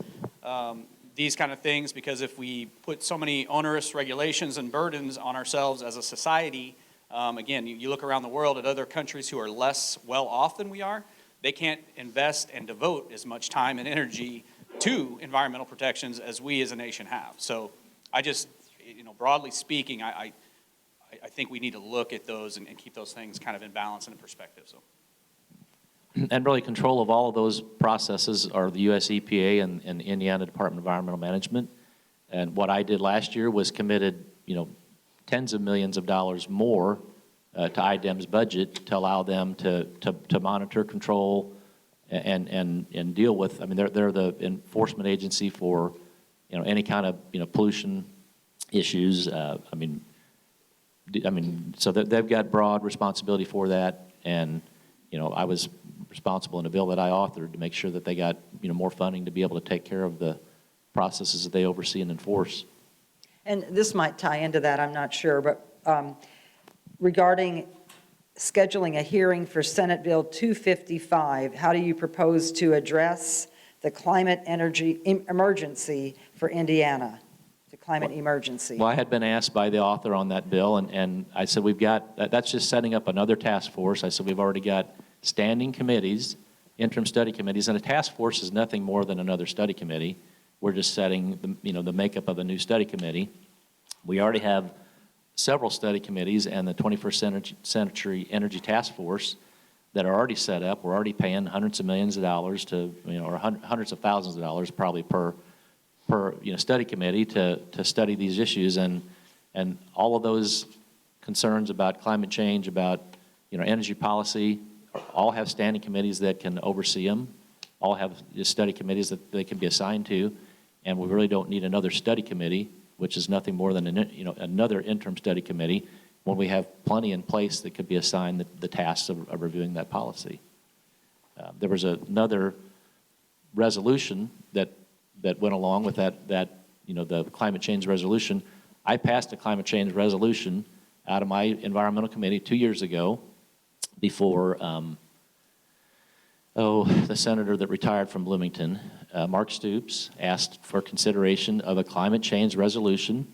these kind of things, because if we put so many onerous regulations and burdens on ourselves as a society, again, you look around the world at other countries who are less well off than we are, they can't invest and devote as much time and energy to environmental protections as we as a nation have. So I just, broadly speaking, I think we need to look at those and keep those things kind of in balance and in perspective. So. And really control of all of those processes are the US EPA and the Indiana Department of Environmental Management. And what I did last year was committed, tens of millions of dollars more to IDEM's budget to allow them to monitor, control, and deal with. I mean, they're the enforcement agency for, any kind of pollution issues. So they've got broad responsibility for that, and I was responsible in a bill that I authored to make sure that they got more funding to be able to take care of the processes that they oversee and enforce. And this might tie into that, I'm not sure, but regarding scheduling a hearing for Senate Bill 255. How do you propose to address the climate energy emergency for Indiana? The climate emergency. Well, I had been asked by the author on that bill, and I said, that's just setting up another task force. I said, we've already got standing committees, interim study committees, and a task force is nothing more than another study committee. We're just setting the makeup of a new study committee. We already have several study committees and the 21st Century Energy Task Force that are already set up. We're already paying hundreds of millions of dollars to, or hundreds of thousands of dollars probably per study committee to study these issues, and all of those concerns about climate change, about energy policy, all have standing committees that can oversee them. All have study committees that they can be assigned to, and we really don't need another study committee, which is nothing more than another interim study committee, when we have plenty in place that could be assigned the tasks of reviewing that policy. There was another resolution that went along with that the climate change resolution. I passed a climate change resolution out of my environmental committee 2 years ago before the senator that retired from Bloomington, Mark Stoops, asked for consideration of a climate change resolution.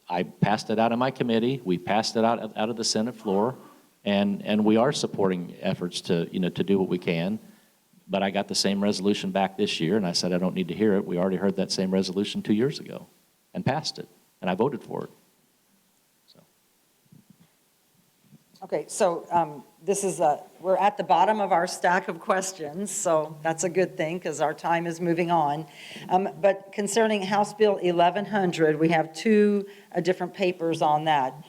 I passed it out of my committee. We passed it out of the Senate floor, and we are supporting efforts to do what we can. But I got the same resolution back this year, and I said I don't need to hear it. We already heard that same resolution 2 years ago and passed it, and I voted for it. So. Okay, so this is we're at the bottom of our stack of questions, so that's a good thing because our time is moving on. But concerning House Bill 1100, we have two different papers on that.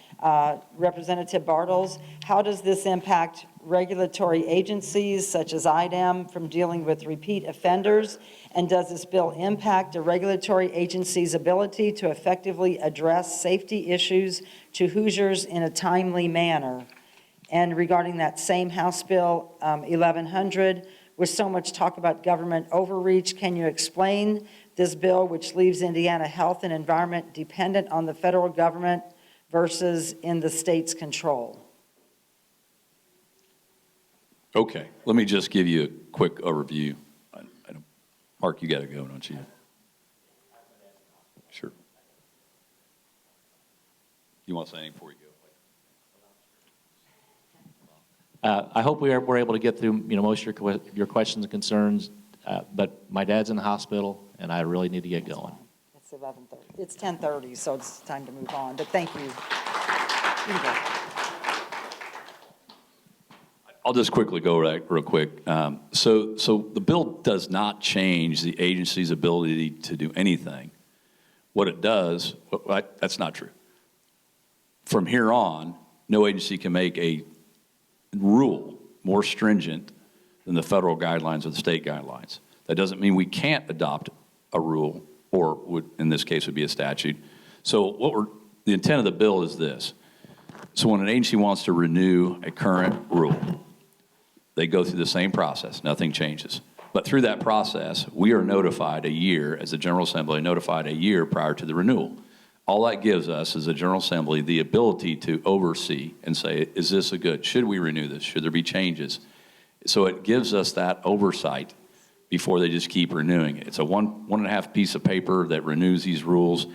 Representative Bartels, how does this impact regulatory agencies such as IDEM from dealing with repeat offenders? And does this bill impact a regulatory agency's ability to effectively address safety issues to Hoosiers in a timely manner? And regarding that same House Bill 1100, with so much talk about government overreach, can you explain this bill, which leaves Indiana health and environment dependent on the federal government versus in the state's control? Okay, let me just give you a quick overview. Mark, you got to go, don't you? Sure. You want to say anything before you go? I hope we're able to get through most of your questions and concerns, but my dad's in the hospital, and I really need to get going. It's 11:30. It's 10:30, so it's time to move on. But thank you. You can go. I'll just quickly go real quick. So the bill does not change the agency's ability to do anything. What it does, that's not true. From here on, no agency can make a rule more stringent than the federal guidelines or the state guidelines. That doesn't mean we can't adopt a rule, or would, in this case, would be a statute. So the intent of the bill is this. So when an agency wants to renew a current rule, they go through the same process. Nothing changes. But through that process, we are notified a year, as the General Assembly, notified a year prior to the renewal. All that gives us as a General Assembly the ability to oversee and say, is this a good? Should we renew this? Should there be changes? So it gives us that oversight before they just keep renewing it. It's a one and a half piece of paper that renews these rules.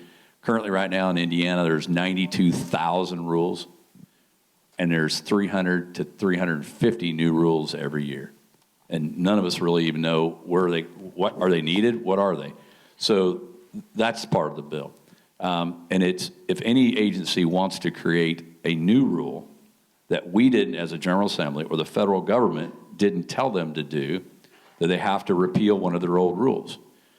Currently right now in Indiana, there's 92,000 rules, and there's 300 to 350 new rules every year. And none of us really even know what are they needed, what are they? So that's part of the bill. And it's, if any agency wants to create a new rule that we didn't as a General Assembly or the federal government didn't tell them to do, that they have to repeal one of their old rules.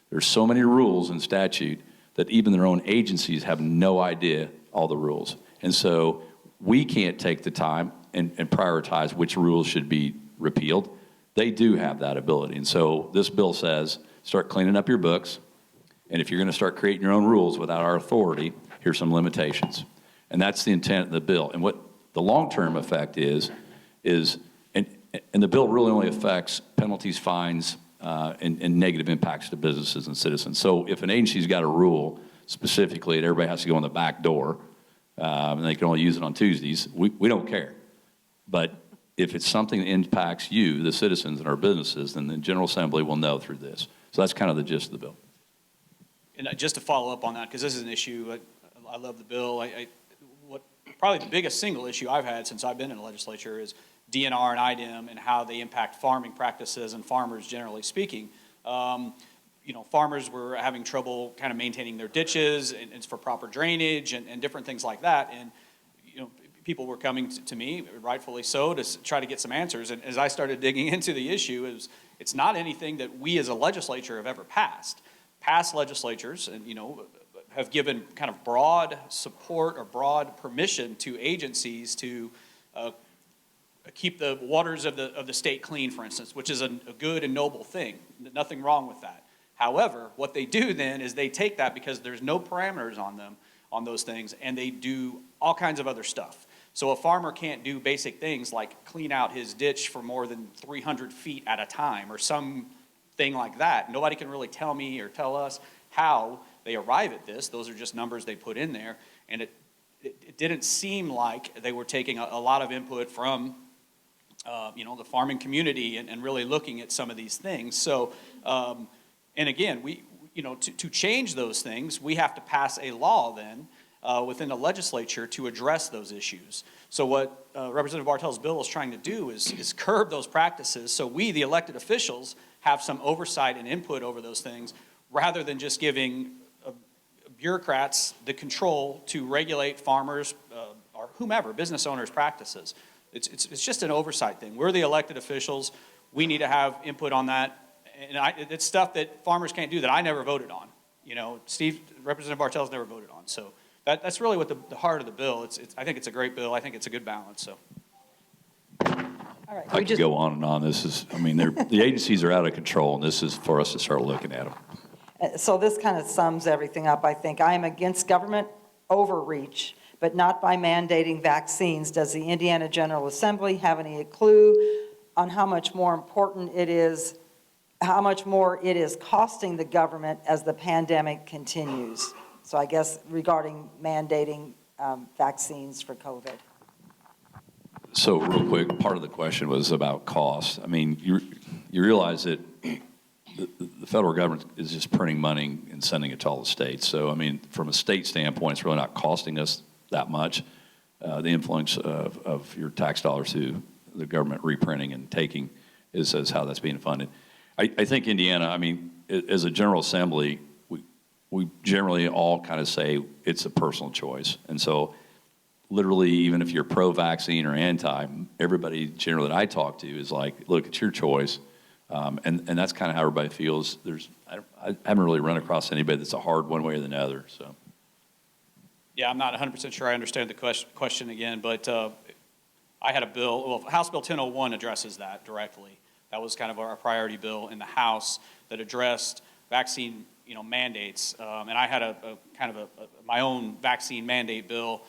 There's so many rules in statute that even their own agencies have no idea all the rules. And so we can't take the time and prioritize which rules should be repealed. They do have that ability. And so this bill says, start cleaning up your books. And if you're going to start creating your own rules without our authority, here's some limitations. And that's the intent of the bill. And what the long-term effect is and the bill really only affects penalties, fines, and negative impacts to businesses and citizens. So if an agency's got a rule specifically that everybody has to go in the back door, and they can only use it on Tuesdays, we don't care. But if it's something that impacts you, the citizens and our businesses, then the General Assembly will know through this. So that's kind of the gist of the bill. And just to follow up on that, because this is an issue, I love the bill. What probably the biggest single issue I've had since I've been in the legislature is DNR and IDEM and how they impact farming practices and farmers generally speaking. You know, farmers were having trouble kind of maintaining their ditches and it's for proper drainage and different things like that. And, you know, people were coming to me, rightfully so, to try to get some answers. And as I started digging into the issue, it's not anything that we as a legislature have ever passed. Past legislatures, and, you know, have given kind of broad support or broad permission to agencies to keep the waters of the state clean, for instance, which is a good and noble thing. Nothing wrong with that. However, what they do then is they take that, because there's no parameters on them, on those things, and they do all kinds of other stuff. So a farmer can't do basic things like clean out his ditch for more than 300 feet at a time or something like that. Nobody can really tell me or tell us how they arrive at this. Those are just numbers they put in there. And it didn't seem like they were taking a lot of input from you know, the farming community and really looking at some of these things. So, and again, you know, to change those things, we have to pass a law then within the legislature to address those issues. So what Representative Bartels' bill is trying to do is curb those practices, so we, the elected officials, have some oversight and input over those things, rather than just giving bureaucrats the control to regulate farmers or whomever, business owners' practices. It's just an oversight thing. We're the elected officials. We need to have input on that. And it's stuff that farmers can't do that I never voted on. You know, Representative Bartels never voted on. So that's really what the heart of the bill. I think it's a great bill. I think it's a good balance. So. All right. I could go on and on. This is, I mean, the agencies are out of control, and this is for us to start looking at them. So this kind of sums everything up, I think. I am against government overreach, but not by mandating vaccines. Does the Indiana General Assembly have any clue on how much more important it is, how much more it is costing the government as the pandemic continues? So I guess regarding mandating vaccines for COVID. So real quick, part of the question was about cost. I mean, you realize that the federal government is just printing money and sending it to all the states. So, I mean, from a state standpoint, it's really not costing us that much. The influence of your tax dollars through the government reprinting and taking is how that's being funded. I think Indiana, I mean, as a General Assembly, we generally all kind of say it's a personal choice. And so literally, even if you're pro-vaccine or anti, everybody generally that I talk to is like, look, it's your choice. And that's kind of how everybody feels. I haven't really run across anybody that's a hard one way or the other. So. Yeah, I'm not 100% sure I understand the question again, but I had a bill, well, House Bill 1001 addresses that directly. That was kind of our priority bill in the House that addressed vaccine, mandates. And I had a kind of my own vaccine mandate bill.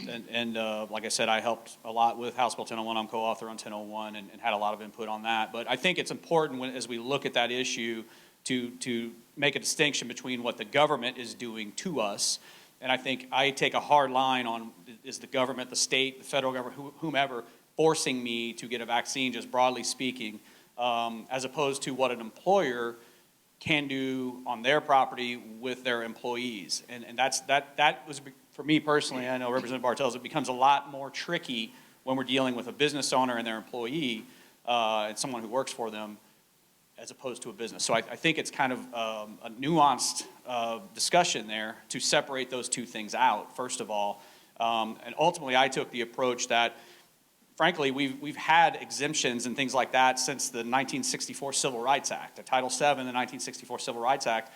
And like I said, I helped a lot with House Bill 1001. I'm co-author on 1001 and had a lot of input on that. But I think it's important as we look at that issue to make a distinction between what the government is doing to us. And I think I take a hard line on, is the government, the state, the federal government, whomever, forcing me to get a vaccine, just broadly speaking, as opposed to what an employer can do on their property with their employees. And that was, for me personally, I know Representative Bartels, it becomes a lot more tricky when we're dealing with a business owner and their employee and someone who works for them as opposed to a business. So I think it's kind of a nuanced discussion there to separate those two things out, first of all. And ultimately, I took the approach that, frankly, we've had exemptions and things like that since the 1964 Civil Rights Act. The Title VII, the 1964 Civil Rights Act,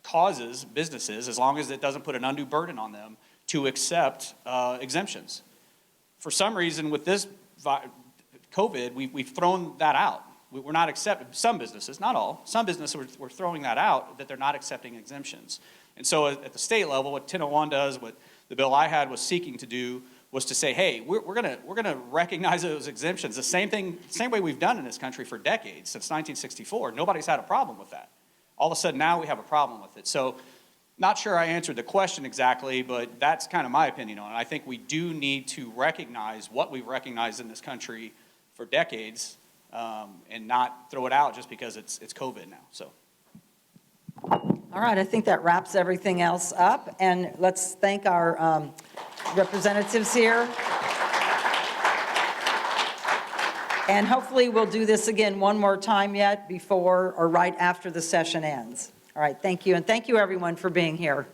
causes businesses, as long as it doesn't put an undue burden on them, to accept exemptions. For some reason, with this COVID, we've thrown that out. We're not accepting, some businesses, not all, some businesses we're throwing that out, that they're not accepting exemptions. And so at the state level, what 1001 does, what the bill I had was seeking to do, was to say, hey, we're gonna recognize those exemptions. The same way we've done in this country for decades, since 1964. Nobody's had a problem with that. All of a sudden now we have a problem with it. So Not sure I answered the question exactly, but that's kind of my opinion on it. I think we do need to recognize what we've recognized in this country for decades, and not throw it out just because it's COVID now, so. All right, I think that wraps everything else up, and let's thank our representatives here. And hopefully we'll do this again one more time yet before or right after the session ends. All right, thank you, and thank you everyone for being here.